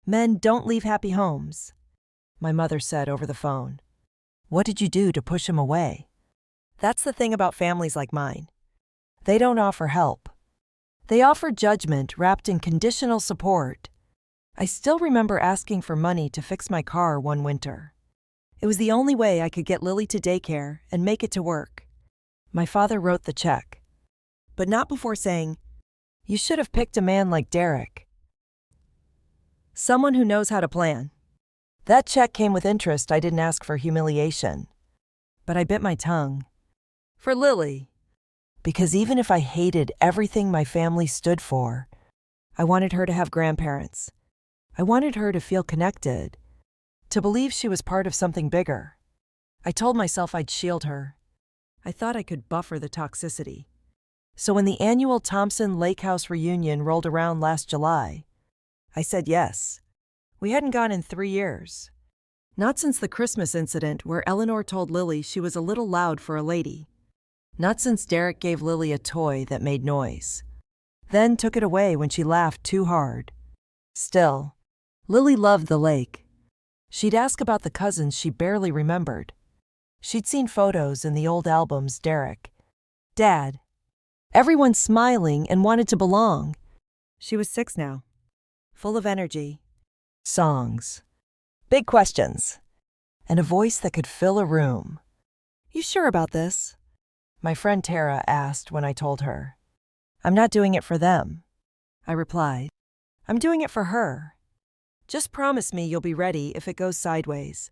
Men don't leave happy homes, my mother said over the phone. What did you do to push him away? That's the thing about families like mine. They don't offer help. They offer judgment wrapped in conditional support. I still remember asking for money to fix my car one winter. It was the only way I could get Lily to daycare and make it to work. My father wrote the check, but not before saying, you should have picked a man like Derek. Someone who knows how to plan. That check came with interest. I didn't ask for humiliation, but I bit my tongue. For Lily. Because even if I hated everything my family stood for, I wanted her to have grandparents. I wanted her to feel connected, to believe she was part of something bigger. I told myself I'd shield her. I thought I could buffer the toxicity. So when the annual Thompson Lake House reunion rolled around last July, I said yes. We hadn't gone in 3 years. Not since the Christmas incident where Eleanor told Lily she was a little loud for a lady. Not since Derek gave Lily a toy that made noise, then took it away when she laughed too hard. Still, Lily loved the lake. She'd ask about the cousins she barely remembered. She'd seen photos in the old albums. Derek, Dad, everyone smiling and wanted to belong. She was 6 now, full of energy, songs, big questions, and a voice that could fill a room. You sure about this? My friend Tara asked when I told her. I'm not doing it for them, I replied. I'm doing it for her. Just promise me you'll be ready if it goes sideways.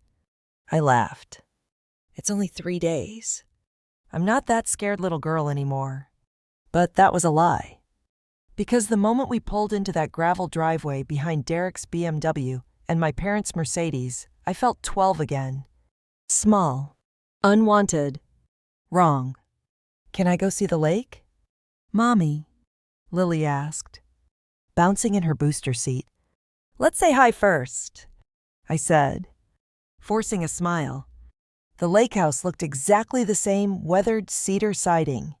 I laughed. It's only 3 days. I'm not that scared little girl anymore. But that was a lie. Because the moment we pulled into that gravel driveway behind Derek's BMW and my parents' Mercedes, I felt 12 again. Small. Unwanted. Wrong. Can I go see the lake? Mommy, Lily asked, bouncing in her booster seat. Let's say hi first, I said, forcing a smile. The lake house looked exactly the same weathered cedar siding,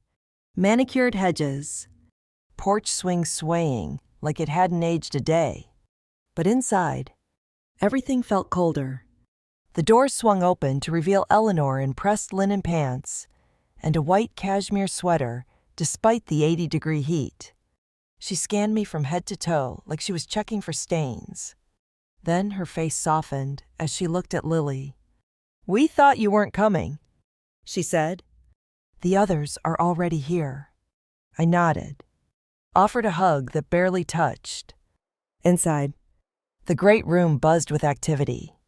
Manicured hedges, porch swing swaying like it hadn't aged a day. But inside, everything felt colder. The door swung open to reveal Eleanor in pressed linen pants and a white cashmere sweater despite the 80-degree heat. She scanned me from head to toe like she was checking for stains. Then her face softened as she looked at Lily. "We thought you weren't coming," she said. "The others are already here." I nodded, offered a hug that barely touched. Inside, the great room buzzed with activity.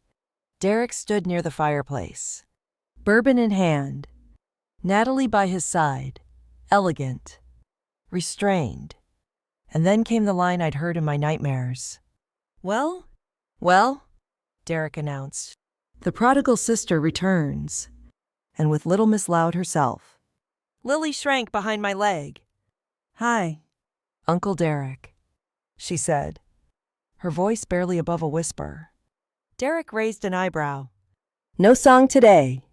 Derek stood near the fireplace, bourbon in hand, Natalie by his side, elegant, restrained. And then came the line I'd heard in my nightmares. Well, Derek announced. "The prodigal sister returns," and with little Miss Loud herself. Lily shrank behind my leg. "Hi, Uncle Derek," she said, her voice barely above a whisper. Derek raised an eyebrow. "No song today."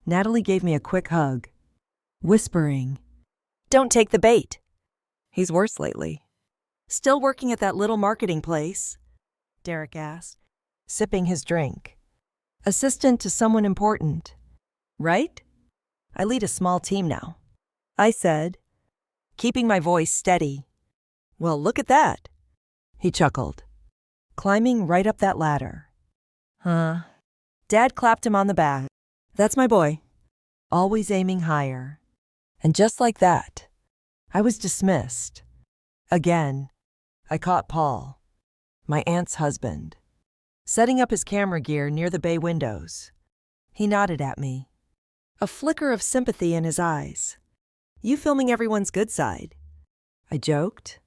Natalie gave me a quick hug, whispering, "Don't take the bait. He's worse lately." "Still working at that little marketing place?" Derek asked, sipping his drink. "Assistant to someone important, right?" "I lead a small team now," I said, keeping my voice steady. "Well, look at that," he chuckled, climbing right up that ladder. "Huh?" Dad clapped him on the back. "That's my boy, always aiming higher." And just like that, I was dismissed. Again, I caught Paul, my aunt's husband, setting up his camera gear near the bay windows. He nodded at me, a flicker of sympathy in his eyes. "You filming everyone's good side?" I joked.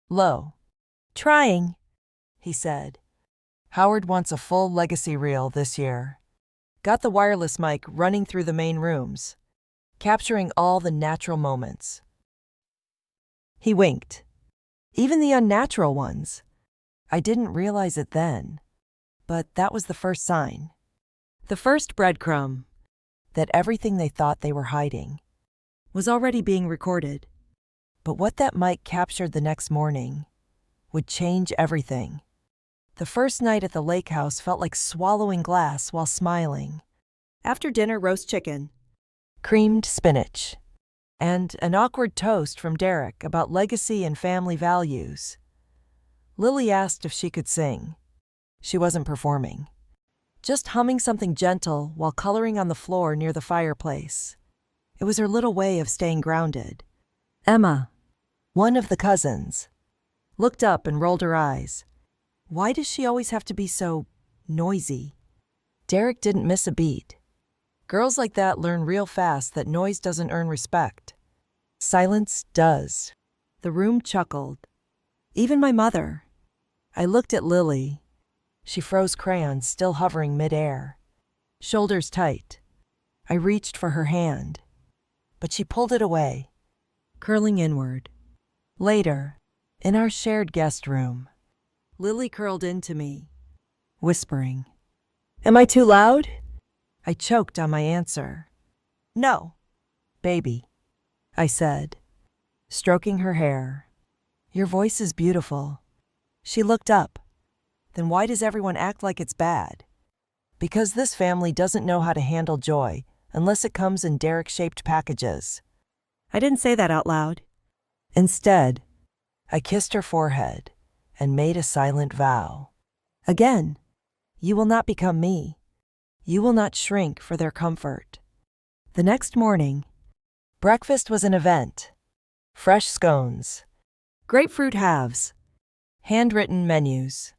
"Low. Trying," he said. "Howard wants a full legacy reel this year. Got the wireless mic running through the main rooms, capturing all the natural moments." He winked. "Even the unnatural ones." I didn't realize it then, but that was the first sign. The first breadcrumb that everything they thought they were hiding was already being recorded. But what that mic captured the next morning would change everything. The first night at the lake house felt like swallowing glass while smiling. After dinner, roast chicken, creamed spinach, and an awkward toast from Derek about legacy and family values. Lily asked if she could sing. She wasn't performing, just humming something gentle while coloring on the floor near the fireplace. It was her little way of staying grounded. Emma, one of the cousins, looked up and rolled her eyes. Why does she always have to be so noisy? Derek didn't miss a beat. Girls like that learn real fast that noise doesn't earn respect. Silence does. The room chuckled. Even my mother. I looked at Lily. She froze crayons still hovering midair, shoulders tight. I reached for her hand, but she pulled it away, curling inward. Later, in our shared guest room, Lily curled into me, whispering, "Am I too loud?" I choked on my answer. "No, baby," I said, stroking her hair. "Your voice is beautiful." She looked up. "Then why does everyone act like it's bad?" "Because this family doesn't know how to handle joy unless it comes in Derek-shaped packages." I didn't say that out loud. Instead, I kissed her forehead and made a silent vow. Again, you will not become me. You will not shrink for their comfort. The next morning, breakfast was an event. Fresh scones, grapefruit halves, handwritten menus.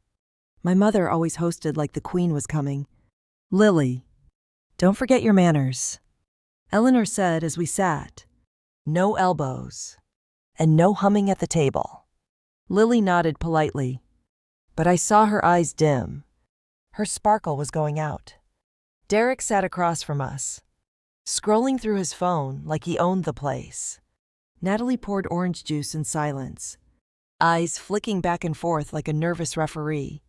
My mother always hosted like the queen was coming. "Lily, don't forget your manners," Eleanor said as we sat. "No elbows, and no humming at the table." Lily nodded politely, but I saw her eyes dim. Her sparkle was going out. Derek sat across from us, scrolling through his phone like he owned the place. Natalie poured orange juice in silence, eyes flicking back and forth like a nervous referee.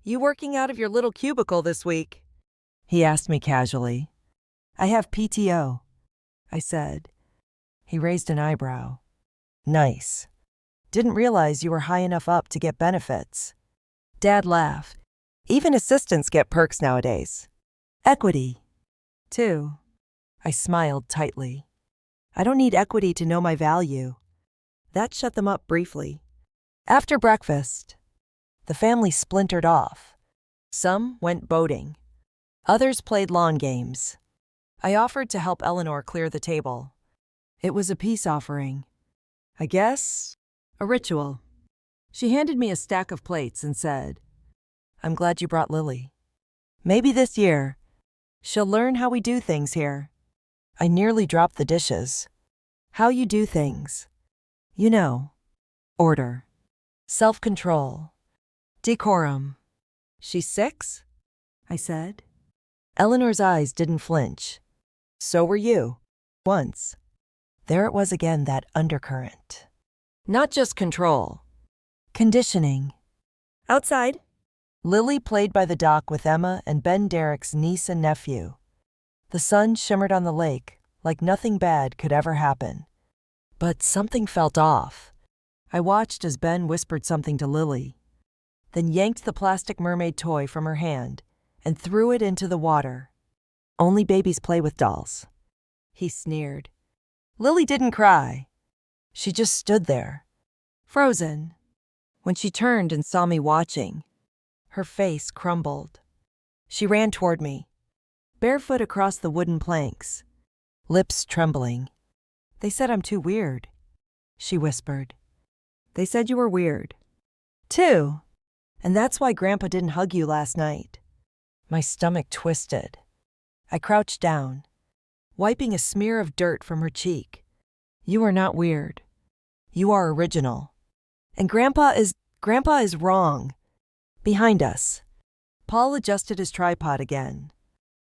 "You working out of your little cubicle this week?" he asked me casually. "I have PTO," I said. He raised an eyebrow. Nice. Didn't realize you were high enough up to get benefits. Dad laughed. Even assistants get perks nowadays. Equity, too. I smiled tightly. I don't need equity to know my value. That shut them up briefly. After breakfast, the family splintered off. Some went boating. Others played lawn games. I offered to help Eleanor clear the table. It was a peace offering. I guess, a ritual. She handed me a stack of plates and said, I'm glad you brought Lily. Maybe this year, she'll learn how we do things here. I nearly dropped the dishes. How you do things. You know, order, self-control, decorum. She's 6? I said. Eleanor's eyes didn't flinch. So were you. Once. There it was again, that undercurrent. Not just control. Conditioning. Outside, Lily played by the dock with Emma and Ben Derek's niece and nephew. The sun shimmered on the lake like nothing bad could ever happen. But something felt off. I watched as Ben whispered something to Lily, then yanked the plastic mermaid toy from her hand and threw it into the water. Only babies play with dolls. He sneered. Lily didn't cry. She just stood there, frozen. When she turned and saw me watching, her face crumbled. She ran toward me, barefoot across the wooden planks, lips trembling. They said I'm too weird, she whispered. They said you were weird, too. And that's why Grandpa didn't hug you last night. My stomach twisted. I crouched down, wiping a smear of dirt from her cheek. You are not weird. You are original. And Grandpa is wrong. Behind us. Paul adjusted his tripod again,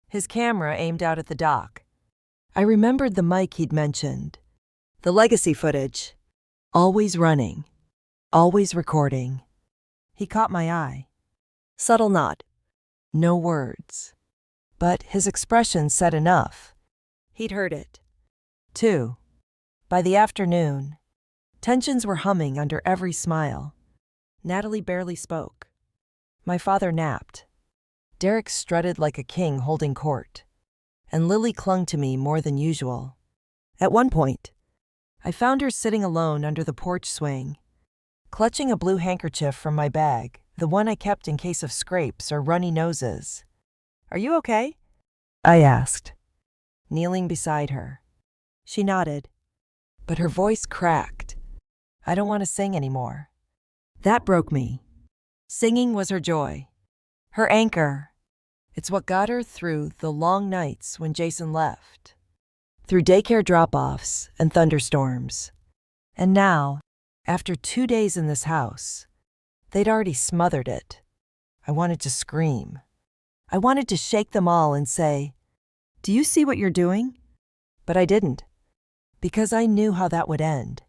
his camera aimed out at the dock. I remembered the mic he'd mentioned. The legacy footage. Always running. Always recording. He caught my eye. Subtle nod. No words. But his expression said enough. He'd heard it. 2. By the afternoon, tensions were humming under every smile. Natalie barely spoke. My father napped. Derek strutted like a king holding court. And Lily clung to me more than usual. At one point, I found her sitting alone under the porch swing, clutching a blue handkerchief from my bag, the one I kept in case of scrapes or runny noses. Are you okay? I asked, kneeling beside her. She nodded, but her voice cracked. I don't want to sing anymore. That broke me. Singing was her joy, her anchor. It's what got her through the long nights when Jason left, through daycare drop-offs and thunderstorms. And now, after 2 days in this house, they'd already smothered it. I wanted to scream. I wanted to shake them all and say, do you see what you're doing? But I didn't, because I knew how that would end.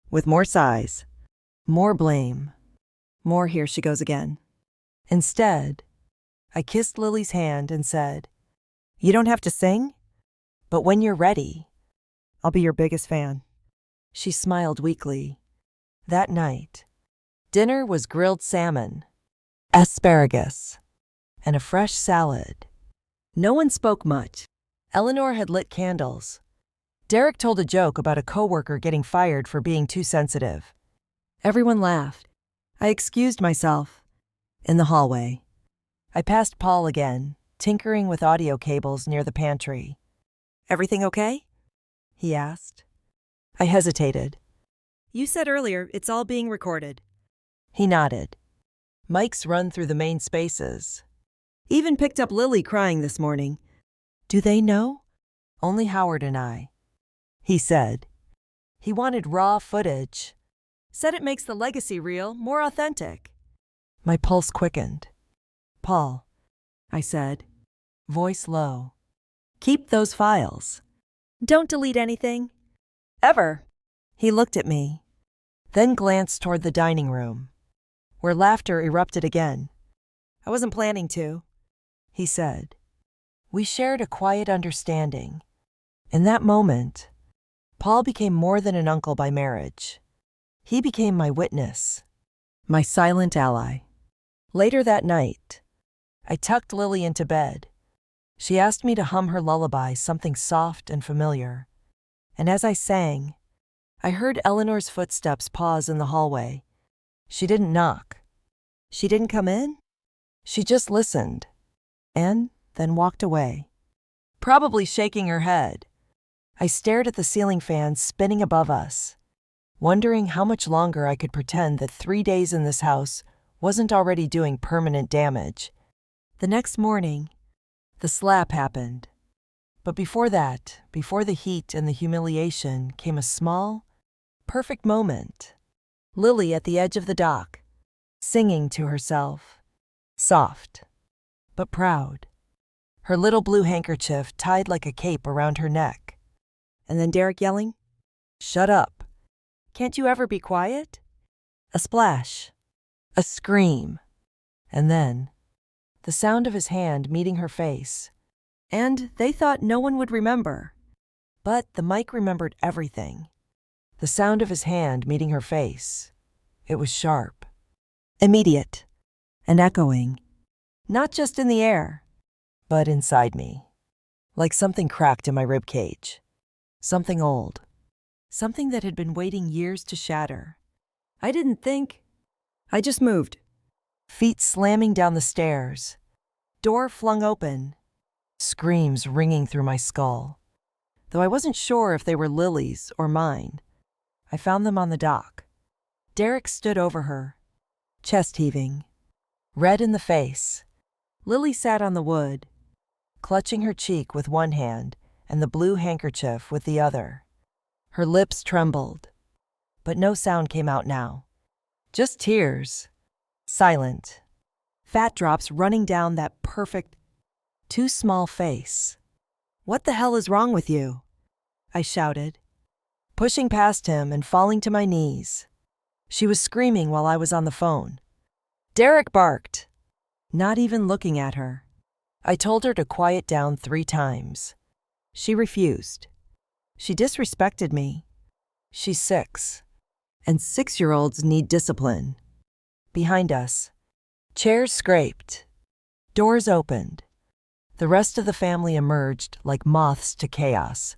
With more sighs, more blame, more here she goes again. Instead, I kissed Lily's hand and said, you don't have to sing, but when you're ready, I'll be your biggest fan. She smiled weakly. That night, dinner was grilled salmon, asparagus, and a fresh salad. No one spoke much. Eleanor had lit candles. Derek told a joke about a coworker getting fired for being too sensitive. Everyone laughed. I excused myself. In the hallway, I passed Paul again, tinkering with audio cables near the pantry. Everything okay? He asked. I hesitated. You said earlier it's all being recorded. He nodded. Mics run through the main spaces. Even picked up Lily crying this morning. Do they know? Only Howard and I. He said. He wanted raw footage. Said it makes the legacy reel more authentic. My pulse quickened. Paul, I said, voice low. Keep those files. Don't delete anything. Ever. He looked at me, then glanced toward the dining room, where laughter erupted again. I wasn't planning to, he said. We shared a quiet understanding. In that moment, Paul became more than an uncle by marriage. He became my witness, my silent ally. Later that night, I tucked Lily into bed. She asked me to hum her lullaby, something soft and familiar. And as I sang, I heard Eleanor's footsteps pause in the hallway. She didn't knock. She didn't come in. She just listened, and then walked away, probably shaking her head. I stared at the ceiling fan spinning above us, wondering how much longer I could pretend that 3 days in this house wasn't already doing permanent damage. The next morning, the slap happened. But before that, before the heat and the humiliation, came a small, perfect moment. Lily at the edge of the dock, singing to herself, soft, but proud. Her little blue handkerchief tied like a cape around her neck. And then Derek yelling, "Shut up. Can't you ever be quiet?" A splash, a scream, and then the sound of his hand meeting her face. And they thought no one would remember. But the mic remembered everything. The sound of his hand meeting her face. It was sharp, immediate, and echoing, not just in the air, but inside me, like something cracked in my rib cage. Something old. Something that had been waiting years to shatter. I didn't think. I just moved. Feet slamming down the stairs. Door flung open. Screams ringing through my skull. Though I wasn't sure if they were Lily's or mine. I found them on the dock. Derek stood over her, chest heaving, red in the face. Lily sat on the wood, clutching her cheek with one hand and the blue handkerchief with the other. Her lips trembled, but no sound came out now. Just tears, silent, fat drops running down that perfect, too small face. "What the hell is wrong with you?" I shouted, pushing past him and falling to my knees. She was screaming while I was on the phone. Derek barked, not even looking at her. I told her to quiet down 3 times. She refused. She disrespected me. She's 6, and 6-year-olds need discipline. Behind us, chairs scraped, doors opened. The rest of the family emerged like moths to chaos.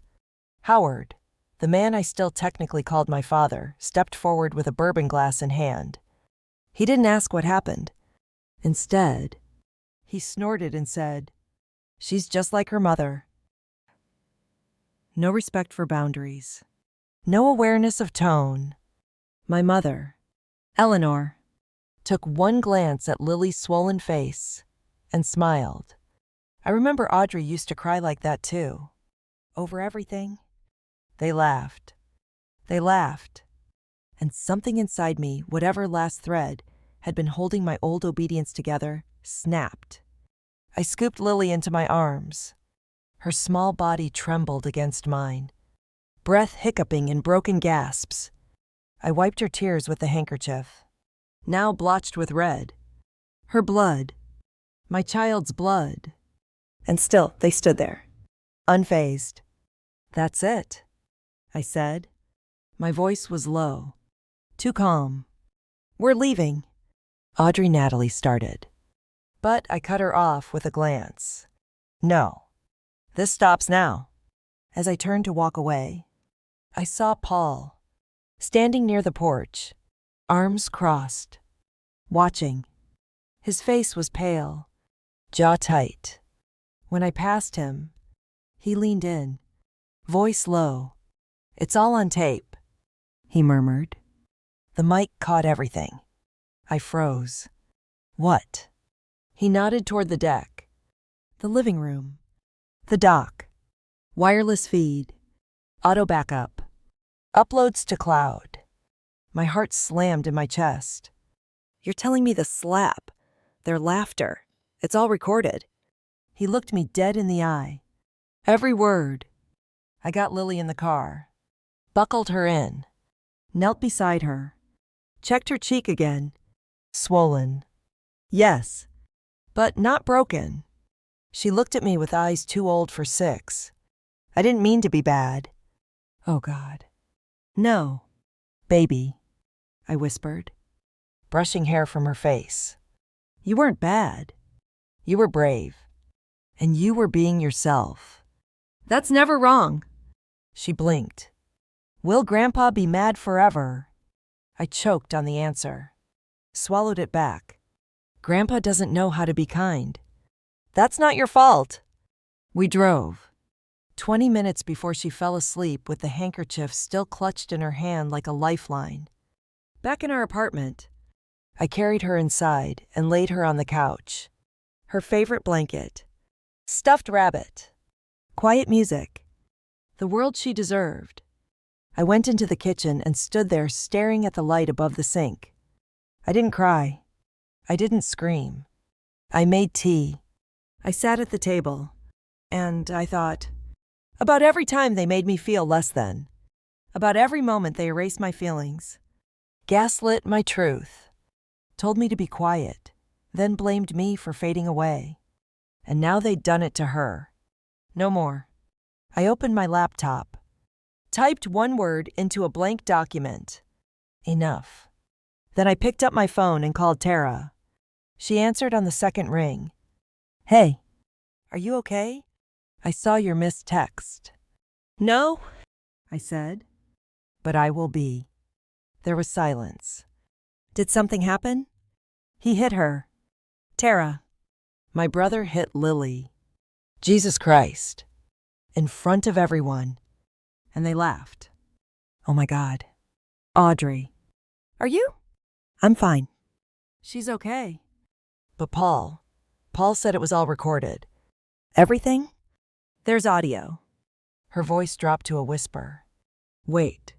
Howard, the man I still technically called my father, stepped forward with a bourbon glass in hand. He didn't ask what happened. Instead, he snorted and said, "She's just like her mother." No respect for boundaries. No awareness of tone. My mother, Eleanor, took one glance at Lily's swollen face and smiled. I remember Audrey used to cry like that too. Over everything. They laughed. They laughed. And something inside me, whatever last thread had been holding my old obedience together, snapped. I scooped Lily into my arms. Her small body trembled against mine, breath hiccuping in broken gasps. I wiped her tears with the handkerchief, now blotched with red. Her blood. My child's blood. And still they stood there, unfazed. "That's it," I said. My voice was low, too calm. "We're leaving." Audrey Natalie started, but I cut her off with a glance. "No. This stops now." As I turned to walk away, I saw Paul, standing near the porch, arms crossed, watching. His face was pale, jaw tight. When I passed him, he leaned in, voice low. "It's all on tape," he murmured. The mic caught everything. I froze. "What?" He nodded toward the deck, the living room, the dock, wireless feed, auto backup, uploads to cloud. My heart slammed in my chest. "You're telling me the slap, their laughter, it's all recorded?" He looked me dead in the eye. "Every word." I got Lily in the car, buckled her in, knelt beside her, checked her cheek again. Swollen. Yes, but not broken. She looked at me with eyes too old for 6. I didn't mean to be bad. Oh, God. No. Baby, I whispered, brushing hair from her face. You weren't bad. You were brave. And you were being yourself. That's never wrong. She blinked. Will Grandpa be mad forever? I choked on the answer. Swallowed it back. Grandpa doesn't know how to be kind. That's not your fault. We drove. 20 minutes before she fell asleep with the handkerchief still clutched in her hand like a lifeline. Back in our apartment, I carried her inside and laid her on the couch. Her favorite blanket. Stuffed rabbit. Quiet music. The world she deserved. I went into the kitchen and stood there staring at the light above the sink. I didn't cry. I didn't scream. I made tea. I sat at the table, and I thought, about every time they made me feel less than. About every moment they erased my feelings. Gaslit my truth. Told me to be quiet, then blamed me for fading away. And now they'd done it to her. No more. I opened my laptop. Typed one word into a blank document. Enough. Then I picked up my phone and called Tara. She answered on the second ring. Hey, are you okay? I saw your missed text. No, I said, but I will be. There was silence. Did something happen? He hit her. Tara. My brother hit Lily. Jesus Christ. In front of everyone. And they laughed. Oh my God. Audrey. Are you? I'm fine. She's okay. But Paul said it was all recorded. Everything? There's audio. Her voice dropped to a whisper. Wait.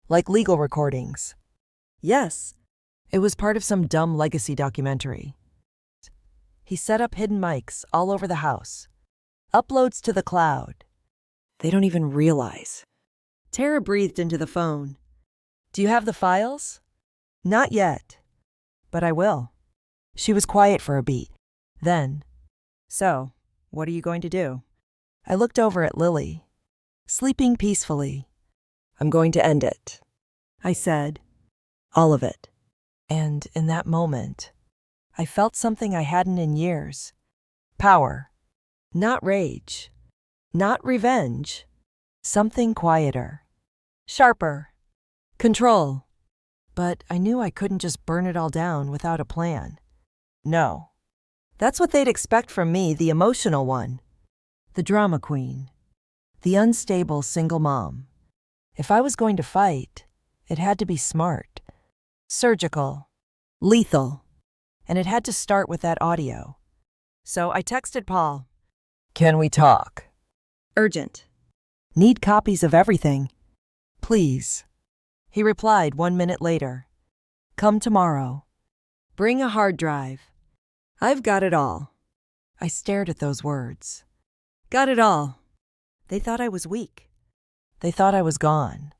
Like legal recordings? Yes. It was part of some dumb legacy documentary. He set up hidden mics all over the house. Uploads to the cloud. They don't even realize. Tara breathed into the phone. Do you have the files? Not yet. But I will. She was quiet for a beat. Then, so, what are you going to do? I looked over at Lily, sleeping peacefully. I'm going to end it, I said. All of it. And in that moment, I felt something I hadn't in years. Power. Not rage. Not revenge. Something quieter. Sharper. Control. But I knew I couldn't just burn it all down without a plan. No. That's what they'd expect from me, the emotional one. The drama queen. The unstable single mom. If I was going to fight, it had to be smart. Surgical. Lethal. And it had to start with that audio. So I texted Paul. Can we talk? Urgent. Need copies of everything. Please. He replied 1 minute later. Come tomorrow. Bring a hard drive. I've got it all. I stared at those words. Got it all. They thought I was weak. They thought I was gone.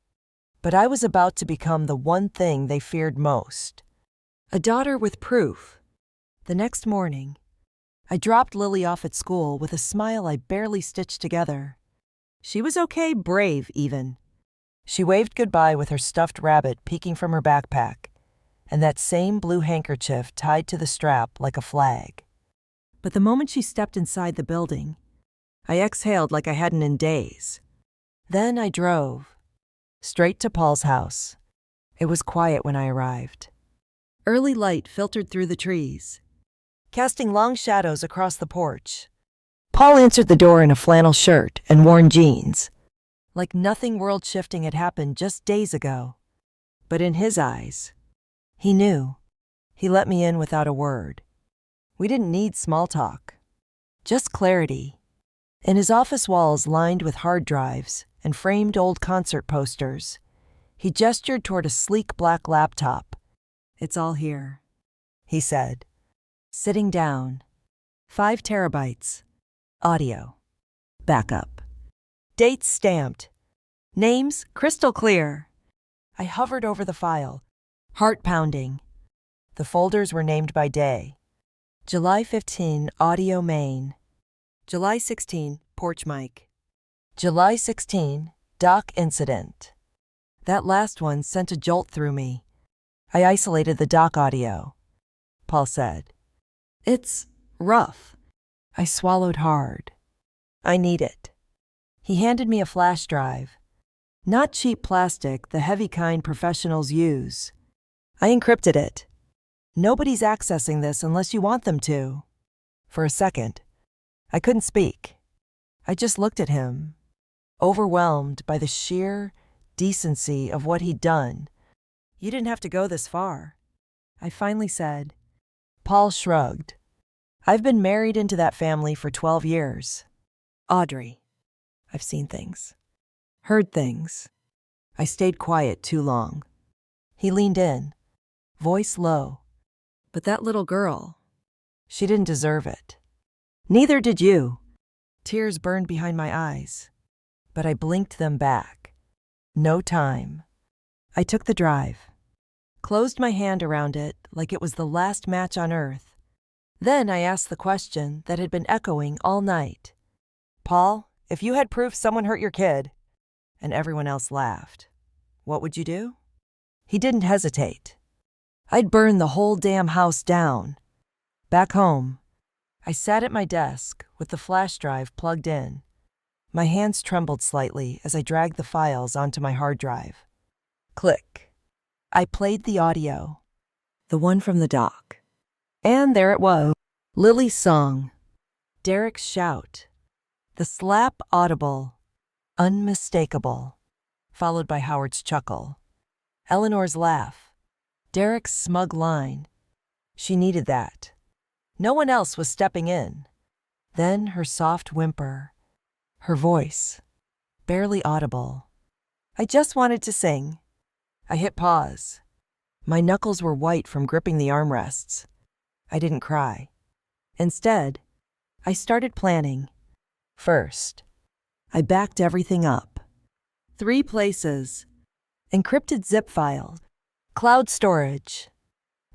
But I was about to become the one thing they feared most. A daughter with proof. The next morning, I dropped Lily off at school with a smile I barely stitched together. She was okay, brave even. She waved goodbye with her stuffed rabbit peeking from her backpack, and that same blue handkerchief tied to the strap like a flag. But the moment she stepped inside the building, I exhaled like I hadn't in days. Then I drove. Straight to Paul's house. It was quiet when I arrived. Early light filtered through the trees, casting long shadows across the porch. Paul answered the door in a flannel shirt and worn jeans, like nothing world-shifting had happened just days ago. But in his eyes, he knew. He let me in without a word. We didn't need small talk, just clarity. In his office walls lined with hard drives and framed old concert posters, he gestured toward a sleek black laptop. It's all here, he said, sitting down. 5 terabytes. Audio. Backup. Dates stamped. Names crystal clear. I hovered over the file, heart pounding. The folders were named by day. July 15, audio main. July 16, porch mic. July 16, Dock incident. That last one sent a jolt through me. I isolated the dock audio. Paul said, "It's rough." I swallowed hard. "I need it." He handed me a flash drive. Not cheap plastic, the heavy kind professionals use. I encrypted it. Nobody's accessing this unless you want them to. For a second, I couldn't speak. I just looked at him, overwhelmed by the sheer decency of what he'd done. "You didn't have to go this far," I finally said. Paul shrugged. "I've been married into that family for 12 years. Audrey, I've seen things. Heard things. I stayed quiet too long." He leaned in, voice low. "But that little girl, she didn't deserve it. Neither did you." Tears burned behind my eyes, but I blinked them back. No time. I took the drive, closed my hand around it like it was the last match on earth. Then I asked the question that had been echoing all night. "Paul, if you had proof someone hurt your kid," and everyone else laughed, "what would you do?" He didn't hesitate. "I'd burn the whole damn house down." Back home, I sat at my desk with the flash drive plugged in. My hands trembled slightly as I dragged the files onto my hard drive. Click. I played the audio, the one from the dock. And there it was. Lily's song, Derek's shout, the slap audible, unmistakable, followed by Howard's chuckle, Eleanor's laugh, Derek's smug line. She needed that. No one else was stepping in. Then her soft whimper, her voice, barely audible. I just wanted to sing. I hit pause. My knuckles were white from gripping the armrests. I didn't cry. Instead, I started planning. First, I backed everything up. 3 places. Encrypted zip file, cloud storage,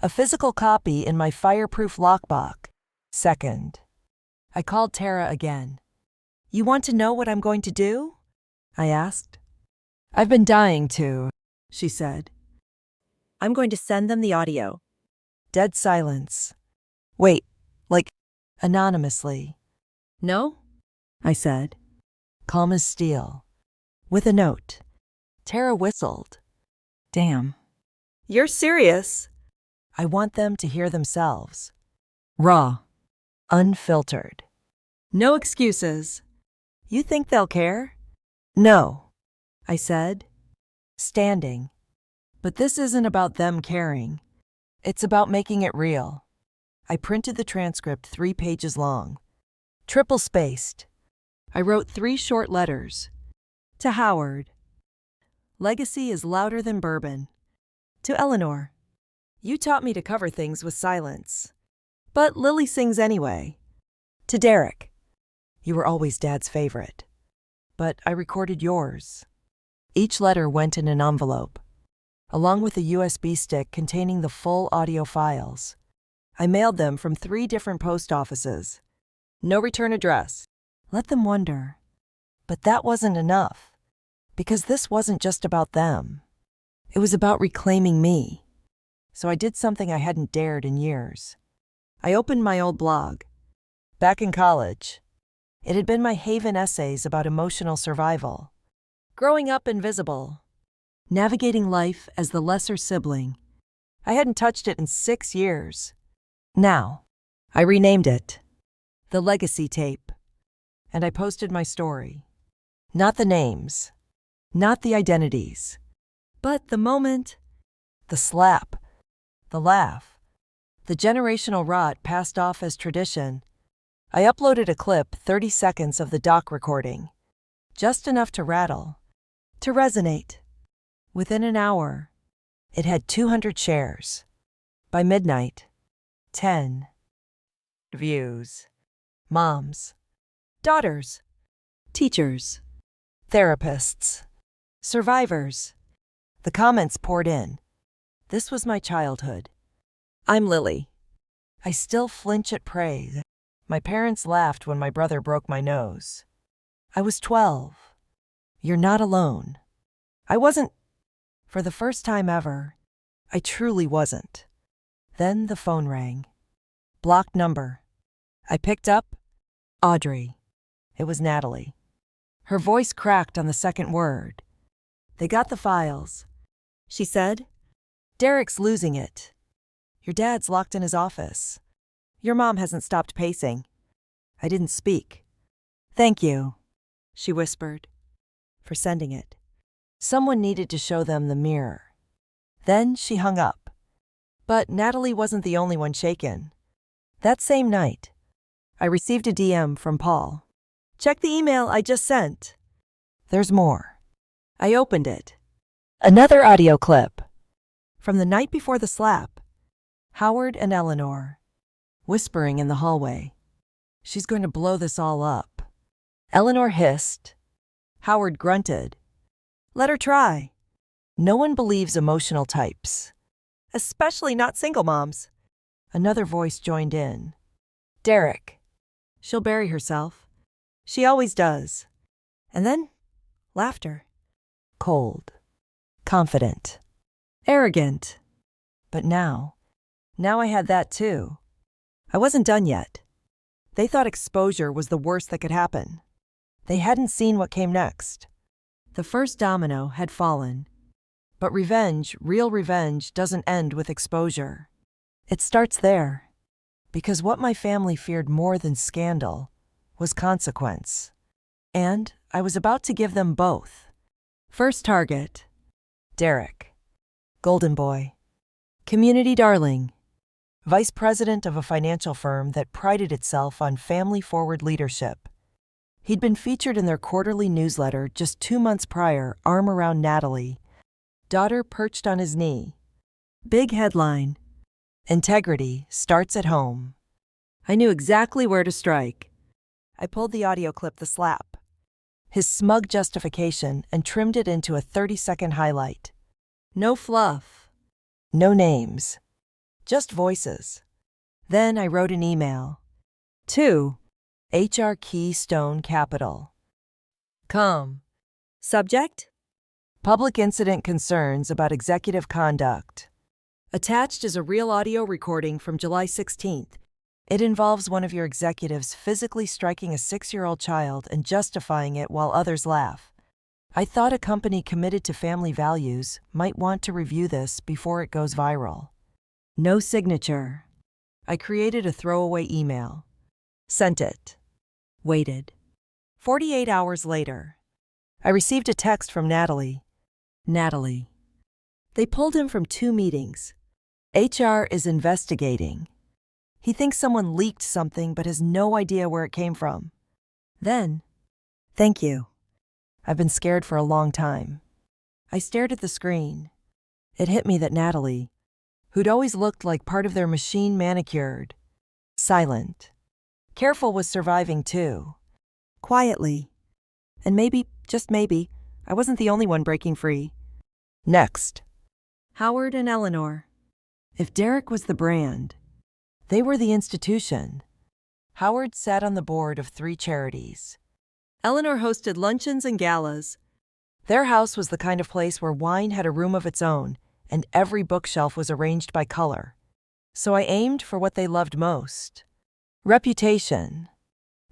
a physical copy in my fireproof lockbox. Second, I called Tara again. "You want to know what I'm going to do?" I asked. "I've been dying to," she said. I'm going to send them the audio. Dead silence. "Wait, like, anonymously?" "No," I said, calm as steel. With a note. Tara whistled. "Damn. You're serious?" "I want them to hear themselves. Raw. Unfiltered. No excuses. You think they'll care?" "No," I said, standing. "But this isn't about them caring. It's about making it real." I printed the transcript 3 pages long, triple-spaced. I wrote 3 short letters. To Howard. "Legacy is louder than bourbon." To Eleanor. "You taught me to cover things with silence. But Lily sings anyway." To Derek. "You were always Dad's favorite. But I recorded yours." Each letter went in an envelope, along with a USB stick containing the full audio files. I mailed them from 3 different post offices. No return address. Let them wonder. But that wasn't enough, because this wasn't just about them. It was about reclaiming me. So I did something I hadn't dared in years. I opened my old blog. Back in college, it had been my haven essays about emotional survival. Growing up invisible. Navigating life as the lesser sibling. I hadn't touched it in 6 years. Now, I renamed it The Legacy Tape, and I posted my story. Not the names, not the identities, but the moment, the slap, the laugh, the generational rot passed off as tradition. I uploaded a clip, 30 seconds of the doc recording, just enough to rattle, to resonate. Within an hour, it had 200 shares. By midnight, 10 views. Moms, daughters, teachers, therapists, survivors. The comments poured in. This was my childhood. I'm Lily. I still flinch at praise. My parents laughed when my brother broke my nose. I was 12. You're not alone. I wasn't. For the first time ever, I truly wasn't. Then the phone rang. Blocked number. I picked up. Audrey. It was Natalie. Her voice cracked on the second word. They got the files, she said. Derek's losing it. Your dad's locked in his office. Your mom hasn't stopped pacing. I didn't speak. Thank you, she whispered, for sending it. Someone needed to show them the mirror. Then she hung up. But Natalie wasn't the only one shaken. That same night, I received a DM from Paul. Check the email I just sent. There's more. I opened it. Another audio clip. From the night before the slap. Howard and Eleanor, whispering in the hallway. She's going to blow this all up. Eleanor hissed. Howard grunted. Let her try. No one believes emotional types. Especially not single moms. Another voice joined in. Derek. She'll bury herself. She always does. And then, laughter. Cold. Confident. Arrogant. But now I had that too. I wasn't done yet. They thought exposure was the worst that could happen. They hadn't seen what came next. The first domino had fallen. But revenge, real revenge, doesn't end with exposure. It starts there. Because what my family feared more than scandal was consequence. And I was about to give them both. First target. Derek. Golden boy. Community darling. Vice president of a financial firm that prided itself on family-forward leadership. He'd been featured in their quarterly newsletter just 2 months prior, arm around Natalie. Daughter perched on his knee. Big headline. Integrity starts at home. I knew exactly where to strike. I pulled the audio clip, the slap. His smug justification, and trimmed it into a 30-second highlight. No fluff. No names. Just voices. Then I wrote an email. To HR Keystone Capital. Com. Subject? Public incident concerns about executive conduct. Attached is a real audio recording from July 16th. It involves one of your executives physically striking a 6-year-old child and justifying it while others laugh. I thought a company committed to family values might want to review this before it goes viral. No signature. I created a throwaway email. Sent it. Waited. 48 hours later, I received a text from Natalie. Natalie. They pulled him from 2 meetings. HR is investigating. He thinks someone leaked something but has no idea where it came from. Then, thank you. I've been scared for a long time. I stared at the screen. It hit me that Natalie, who'd always looked like part of their machine manicured, silent, careful, was surviving too. Quietly. And maybe, just maybe, I wasn't the only one breaking free. Next. Howard and Eleanor. If Derek was the brand, they were the institution. Howard sat on the board of 3 charities. Eleanor hosted luncheons and galas. Their house was the kind of place where wine had a room of its own, and every bookshelf was arranged by color. So I aimed for what they loved most. Reputation.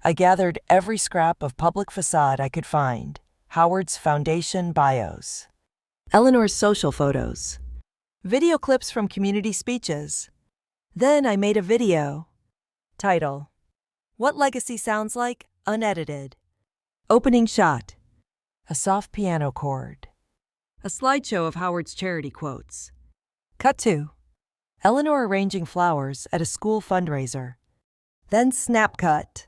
I gathered every scrap of public facade I could find. Howard's foundation bios. Eleanor's social photos. Video clips from community speeches. Then I made a video. Title: What Legacy Sounds Like, Unedited. Opening shot: a soft piano chord. A slideshow of Howard's charity quotes. Cut to: Eleanor arranging flowers at a school fundraiser. Then snap cut: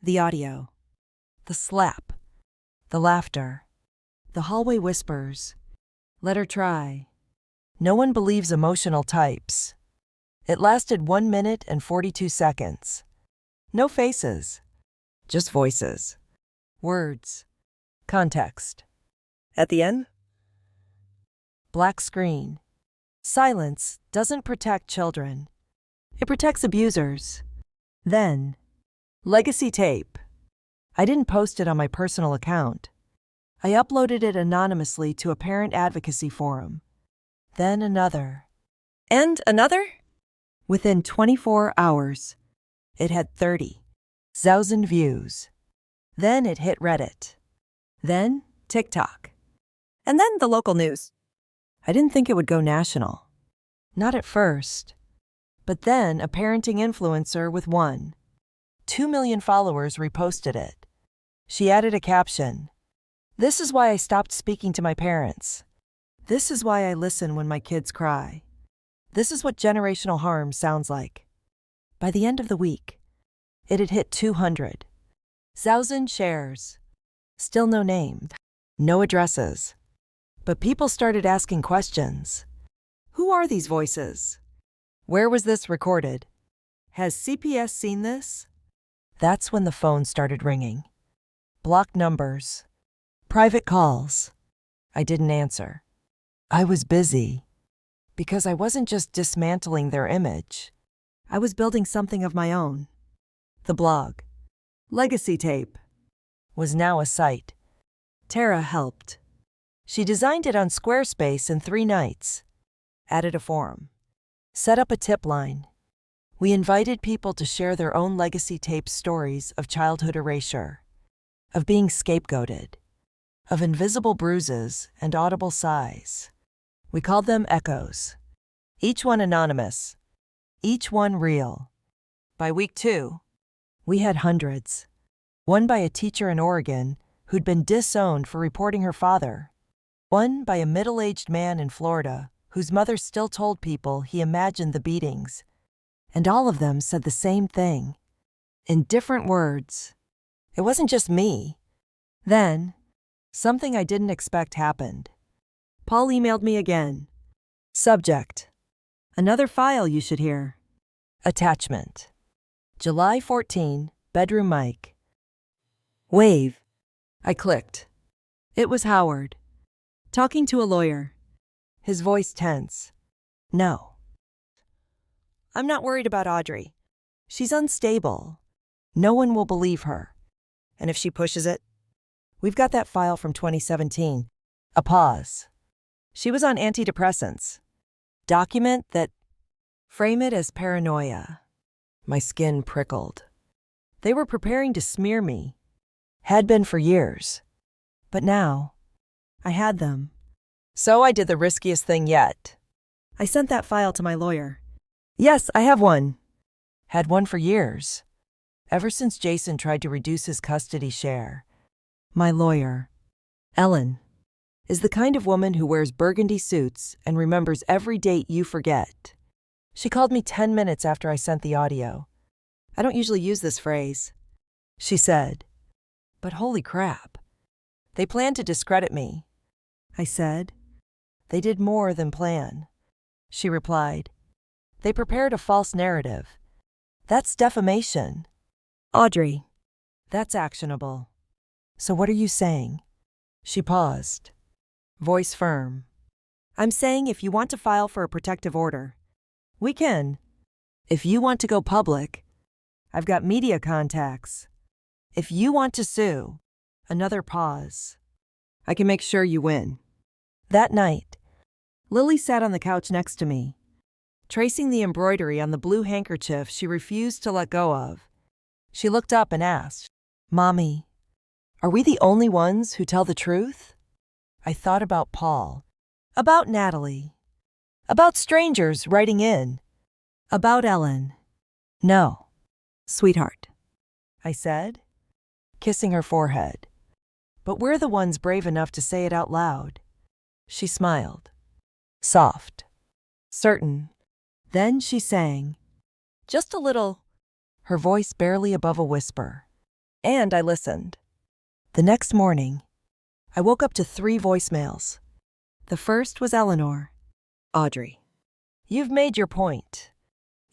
the audio. The slap. The laughter. The hallway whispers. Let her try. No one believes emotional types. It lasted 1 minute and 42 seconds. No faces. Just voices. Words. Context. At the end? Black screen. Silence doesn't protect children. It protects abusers. Then, legacy tape. I didn't post it on my personal account. I uploaded it anonymously to a parent advocacy forum. Then another. And another? Within 24 hours, it had 30,000 views. Then it hit Reddit. Then TikTok. And then the local news. I didn't think it would go national. Not at first. But then a parenting influencer with 1.2 million followers reposted it. She added a caption. "This is why I stopped speaking to my parents. This is why I listen when my kids cry. This is what generational harm sounds like." By the end of the week, it had hit 200,000 shares. Still no name, no addresses. But people started asking questions. Who are these voices? Where was this recorded? Has CPS seen this? That's when the phone started ringing. Blocked numbers. Private calls. I didn't answer. I was busy. Because I wasn't just dismantling their image. I was building something of my own. The blog, Legacy Tape, was now a site. Tara helped. She designed it on Squarespace in 3 nights. Added a forum. Set up a tip line. We invited people to share their own legacy tape stories of childhood erasure, of being scapegoated, of invisible bruises and audible sighs. We called them echoes. Each one anonymous. Each one real. By week 2, we had hundreds. One by a teacher in Oregon who'd been disowned for reporting her father. One by a middle-aged man in Florida whose mother still told people he imagined the beatings. And all of them said the same thing, in different words. It wasn't just me. Then, something I didn't expect happened. Paul emailed me again. Subject: another file you should hear. Attachment: July 14, bedroom mic. Wave. I clicked. It was Howard. Talking to a lawyer. His voice tense. "No. I'm not worried about Audrey. She's unstable. No one will believe her. And if she pushes it, we've got that file from 2017. A pause. She was on antidepressants. Document that. Frame it as paranoia." My skin prickled. They were preparing to smear me. Had been for years. But now, I had them. So I did the riskiest thing yet. I sent that file to my lawyer. "Yes, I have one." Had one for years. Ever since Jason tried to reduce his custody share. My lawyer, Ellen, is the kind of woman who wears burgundy suits and remembers every date you forget. She called me 10 minutes after I sent the audio. "I don't usually use this phrase," she said. "But holy crap. They planned to discredit me." I said. "They did more than plan," she replied. "They prepared a false narrative. That's defamation." "Audrey, that's actionable. So what are you saying?" She paused. Voice firm. "I'm saying if you want to file for a protective order, we can. If you want to go public, I've got media contacts. If you want to sue," another pause, "I can make sure you win." That night, Lily sat on the couch next to me, tracing the embroidery on the blue handkerchief she refused to let go of. She looked up and asked, "Mommy, are we the only ones who tell the truth?" I thought about Paul, about Natalie, about strangers writing in, about Ellen. "No, sweetheart," I said, kissing her forehead. "But we're the ones brave enough to say it out loud." She smiled. Soft. Certain. Then she sang. Just a little, her voice barely above a whisper. And I listened. The next morning, I woke up to 3 voicemails. The first was Eleanor. "Audrey, you've made your point.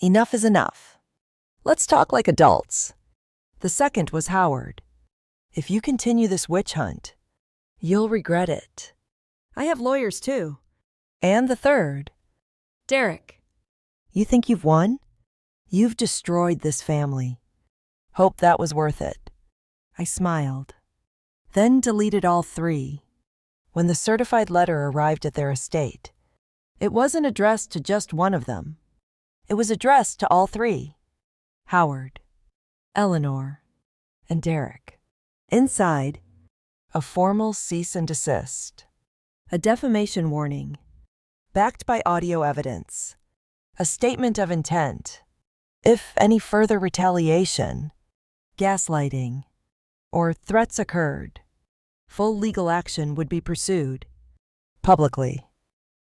Enough is enough. Let's talk like adults." The second was Howard. "If you continue this witch hunt, you'll regret it. I have lawyers too." And the third, Derek. "You think you've won? You've destroyed this family. Hope that was worth it." I smiled. then deleted all 3. When the certified letter arrived at their estate, it wasn't addressed to just one of them. It was addressed to all 3. Howard, Eleanor, and Derek. Inside, a formal cease and desist, a defamation warning, backed by audio evidence, a statement of intent. If any further retaliation, gaslighting, or threats occurred, full legal action would be pursued publicly.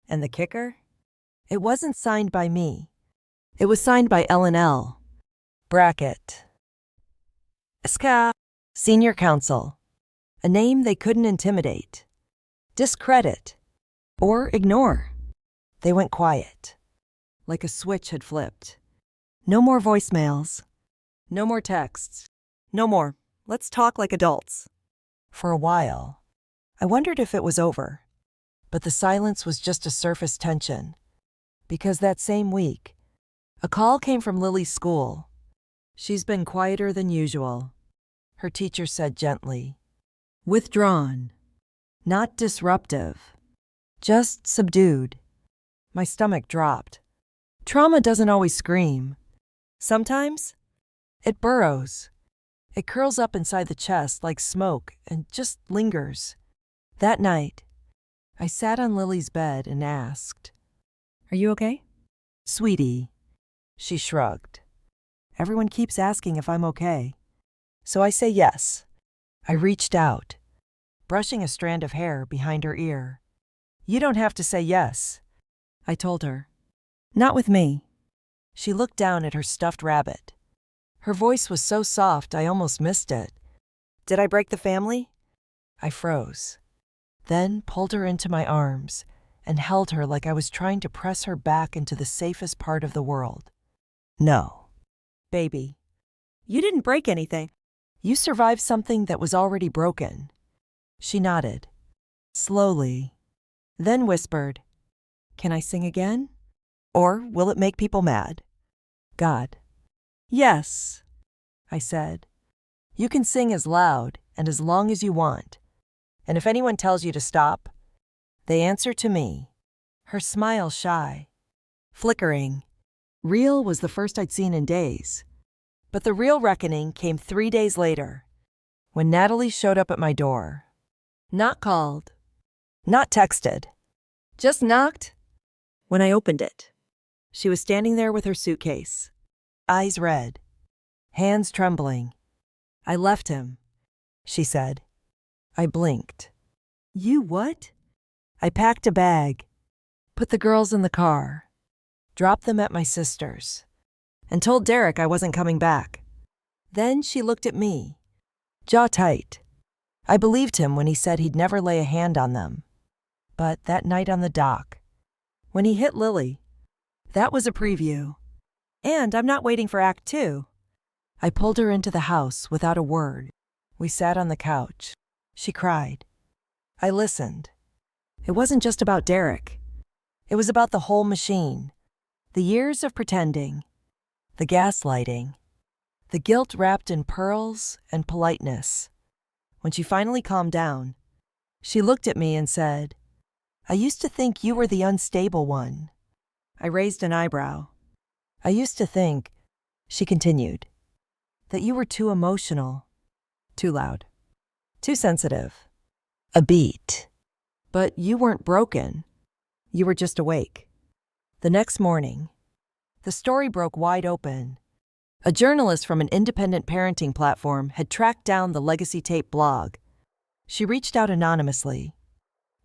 And the kicker? It wasn't signed by me. It was signed by L&L, bracket, SCA, Senior Counsel, a name they couldn't intimidate, discredit, or ignore. They went quiet, like a switch had flipped. No more voicemails. No more texts. No more. Let's talk like adults. For a while, I wondered if it was over. But the silence was just a surface tension. Because that same week, a call came from Lily's school. She's been quieter than usual, her teacher said gently. Withdrawn. Not disruptive. Just subdued. My stomach dropped. Trauma doesn't always scream. Sometimes, it burrows. It curls up inside the chest like smoke and just lingers. That night, I sat on Lily's bed and asked, "Are you okay?" "Sweetie," she shrugged. "Everyone keeps asking if I'm okay. So I say yes." I reached out, brushing a strand of hair behind her ear. "You don't have to say yes," I told her. "Not with me." She looked down at her stuffed rabbit. Her voice was so soft I almost missed it. "Did I break the family?" I froze, then pulled her into my arms and held her like I was trying to press her back into the safest part of the world. "No, baby. You didn't break anything. You survived something that was already broken." She nodded, slowly, then whispered, "Can I sing again? Or will it make people mad?" "God." "Yes," I said. "You can sing as loud and as long as you want. And if anyone tells you to stop, they answer to me." Her smile shy, flickering. Real was the first I'd seen in days. But the real reckoning came 3 days later, when Natalie showed up at my door. Not called, not texted, just knocked. When I opened it, She was standing there with her suitcase, eyes red, hands trembling. "I left him," she said. I blinked. "You what?" "I packed a bag, put the girls in the car, dropped them at my sister's, and told Derek I wasn't coming back." Then she looked at me, jaw tight. I believed him when he said he'd never lay a hand on them. But that night on the dock, when he hit Lily, that was a preview. And I'm not waiting for Act 2. I pulled her into the house without a word. We sat on the couch. She cried. I listened. It wasn't just about Derek. It was about the whole machine. The years of pretending, the gaslighting, the guilt wrapped in pearls and politeness. When she finally calmed down, she looked at me and said, "I used to think you were the unstable one." I raised an eyebrow. "I used to think," she continued, "that you were too emotional, too loud, too sensitive, a beat. But you weren't broken. You were just awake." The next morning, the story broke wide open. A journalist from an independent parenting platform had tracked down the Legacy Tape blog. She reached out anonymously.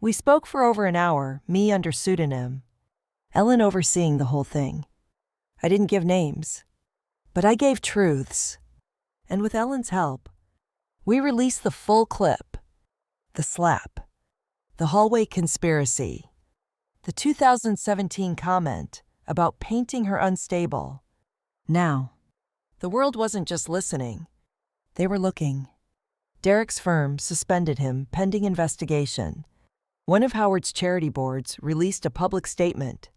We spoke for over an hour, me under pseudonym, Ellen overseeing the whole thing. I didn't give names, but I gave truths. And with Ellen's help, we released the full clip, the slap, the hallway conspiracy, the 2017 comment about painting her unstable. Now, the world wasn't just listening. They were looking. Derek's firm suspended him pending investigation. One of Howard's charity boards released a public statement.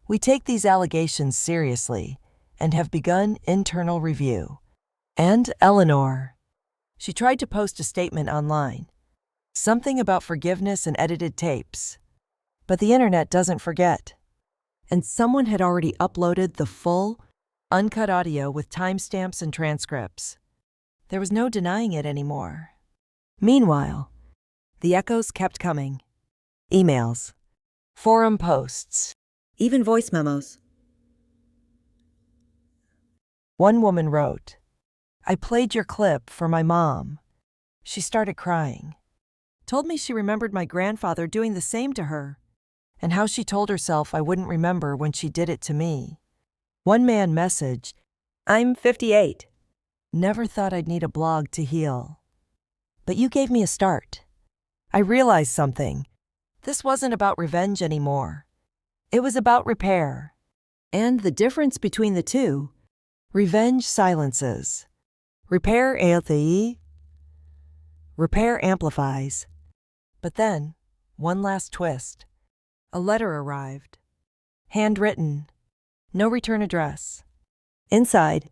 "We take these allegations seriously and have begun internal review." And Eleanor. She tried to post a statement online, Something about forgiveness and edited tapes. But the internet doesn't forget. And someone had already uploaded the full, uncut audio with timestamps and transcripts. There was no denying it anymore. Meanwhile, the echoes kept coming. Emails, forum posts. Even voice memos. One woman wrote, "I played your clip for my mom. She started crying. Told me she remembered my grandfather doing the same to her, and how she told herself I wouldn't remember when she did it to me." One man messaged, "I'm 58. Never thought I'd need a blog to heal. But you gave me a start. I realized something. This wasn't about revenge anymore. It was about repair. And the difference between the two, revenge silences. Repair amplifies." But then, one last twist. A letter arrived. Handwritten. No return address. Inside,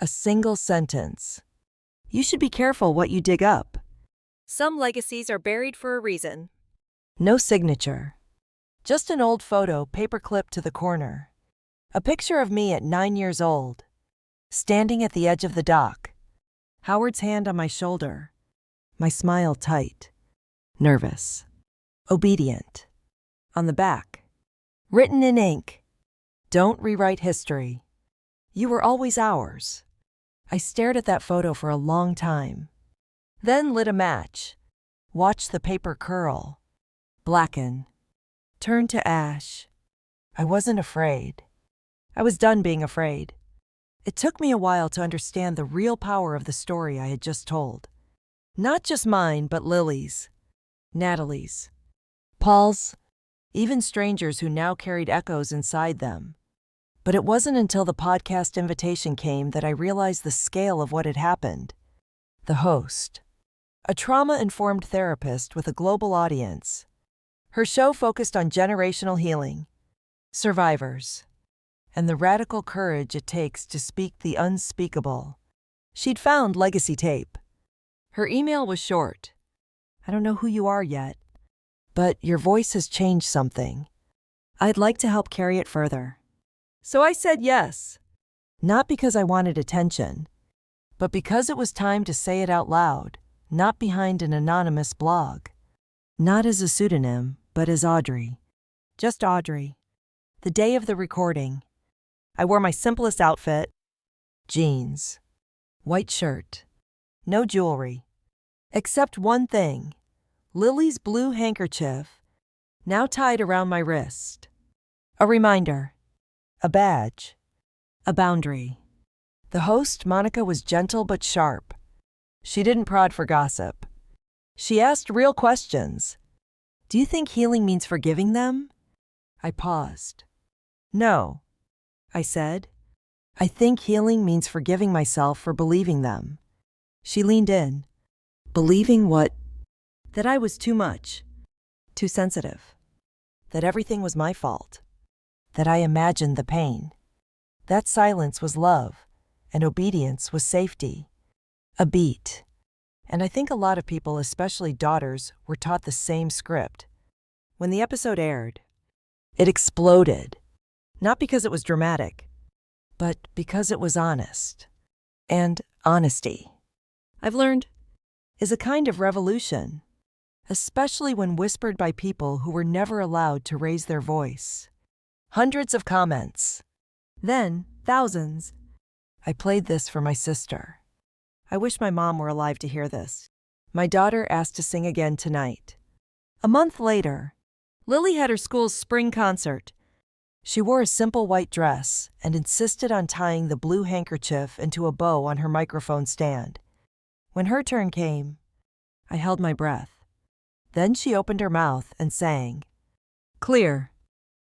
a single sentence. "You should be careful what you dig up. Some legacies are buried for a reason. No signature. Just an old photo paperclipped to the corner. A picture of me at 9 years old, standing at the edge of the dock. Howard's hand on my shoulder. My smile tight. Nervous. Obedient. On the back, written in ink, "Don't rewrite history. You were always ours." I stared at that photo for a long time. Then lit a match. Watched the paper curl. Blacken. Turn to ash. I wasn't afraid. I was done being afraid. It took me a while to understand the real power of the story I had just told. Not just mine, but Lily's, Natalie's, Paul's, even strangers who now carried echoes inside them. But it wasn't until the podcast invitation came that I realized the scale of what had happened. The host, a trauma-informed therapist with a global audience. Her show focused on generational healing, survivors, and the radical courage it takes to speak the unspeakable. She'd found legacy tape. Her email was short. "I don't know who you are yet, but your voice has changed something. I'd like to help carry it further." So I said yes. Not because I wanted attention, but because it was time to say it out loud, not behind an anonymous blog. Not as a pseudonym, but as Audrey. Just Audrey. The day of the recording, I wore my simplest outfit, jeans, white shirt, no jewelry, except one thing, Lily's blue handkerchief, now tied around my wrist. A reminder, a badge, a boundary. The host, Monica, was gentle but sharp. She didn't prod for gossip. She asked real questions. "Do you think healing means forgiving them?" I paused. "No," I said. "I think healing means forgiving myself for believing them." She leaned in. "Believing what?" That I was too much, too sensitive. That everything was my fault. That I imagined the pain. That silence was love, and obedience was safety. A beat. And I think a lot of people, especially daughters, were taught the same script. When the episode aired, it exploded. Not because it was dramatic, but because it was honest. And honesty, I've learned, is a kind of revolution, especially when whispered by people who were never allowed to raise their voice. Hundreds of comments. Then, thousands. I played this for my sister. I wish my mom were alive to hear this. My daughter asked to sing again tonight. A month later, Lily had her school's spring concert. She wore a simple white dress and insisted on tying the blue handkerchief into a bow on her microphone stand. When her turn came, I held my breath. Then she opened her mouth and sang. Clear,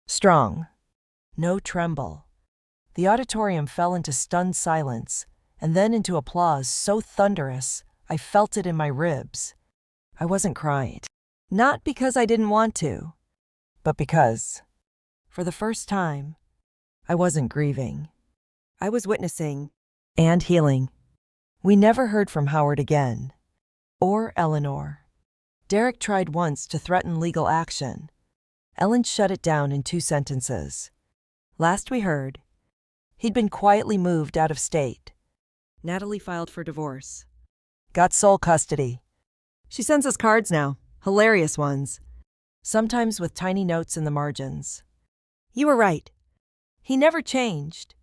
strong, no tremble. The auditorium fell into stunned silence, and then into applause so thunderous I felt it in my ribs. I wasn't crying. Not because I didn't want to, but because, for the first time, I wasn't grieving. I was witnessing and healing. We never heard from Howard again, or Eleanor. Derek tried once to threaten legal action. Ellen shut it down in 2 sentences. Last we heard, he'd been quietly moved out of state. Natalie filed for divorce. Got sole custody. She sends us cards now, hilarious ones. Sometimes with tiny notes in the margins. You were right. He never changed.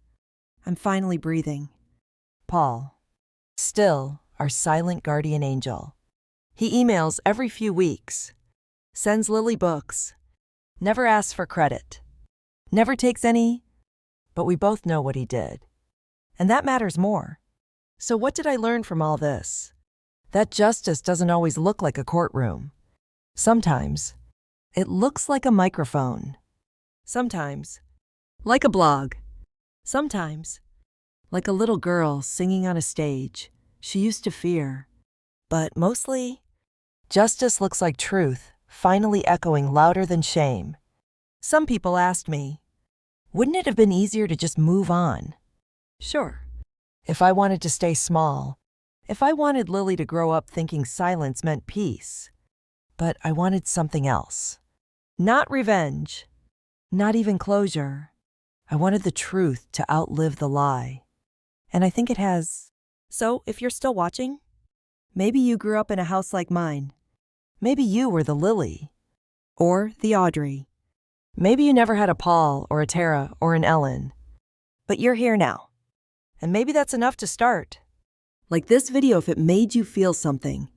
I'm finally breathing. Paul. Still, our silent guardian angel. He emails every few weeks. Sends Lily books. Never asks for credit. Never takes any. But we both know what he did. And that matters more. So what did I learn from all this? That justice doesn't always look like a courtroom. Sometimes, it looks like a microphone. Sometimes, like a blog. Sometimes, like a little girl singing on a stage she used to fear. But mostly, justice looks like truth, finally echoing louder than shame. Some people asked me, wouldn't it have been easier to just move on? Sure. If I wanted to stay small, if I wanted Lily to grow up thinking silence meant peace. But I wanted something else. Not revenge. Not even closure. I wanted the truth to outlive the lie. And I think it has. So, if you're still watching, maybe you grew up in a house like mine. Maybe you were the Lily. Or the Audrey. Maybe you never had a Paul or a Tara or an Ellen. But you're here now. And maybe that's enough to start. Like this video if it made you feel something.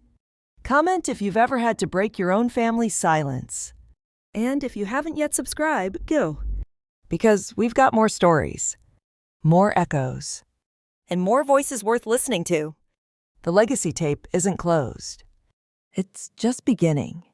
Comment if you've ever had to break your own family's silence. And if you haven't yet subscribed, go. Because we've got more stories. More echoes. And more voices worth listening to. The legacy tape isn't closed. It's just beginning.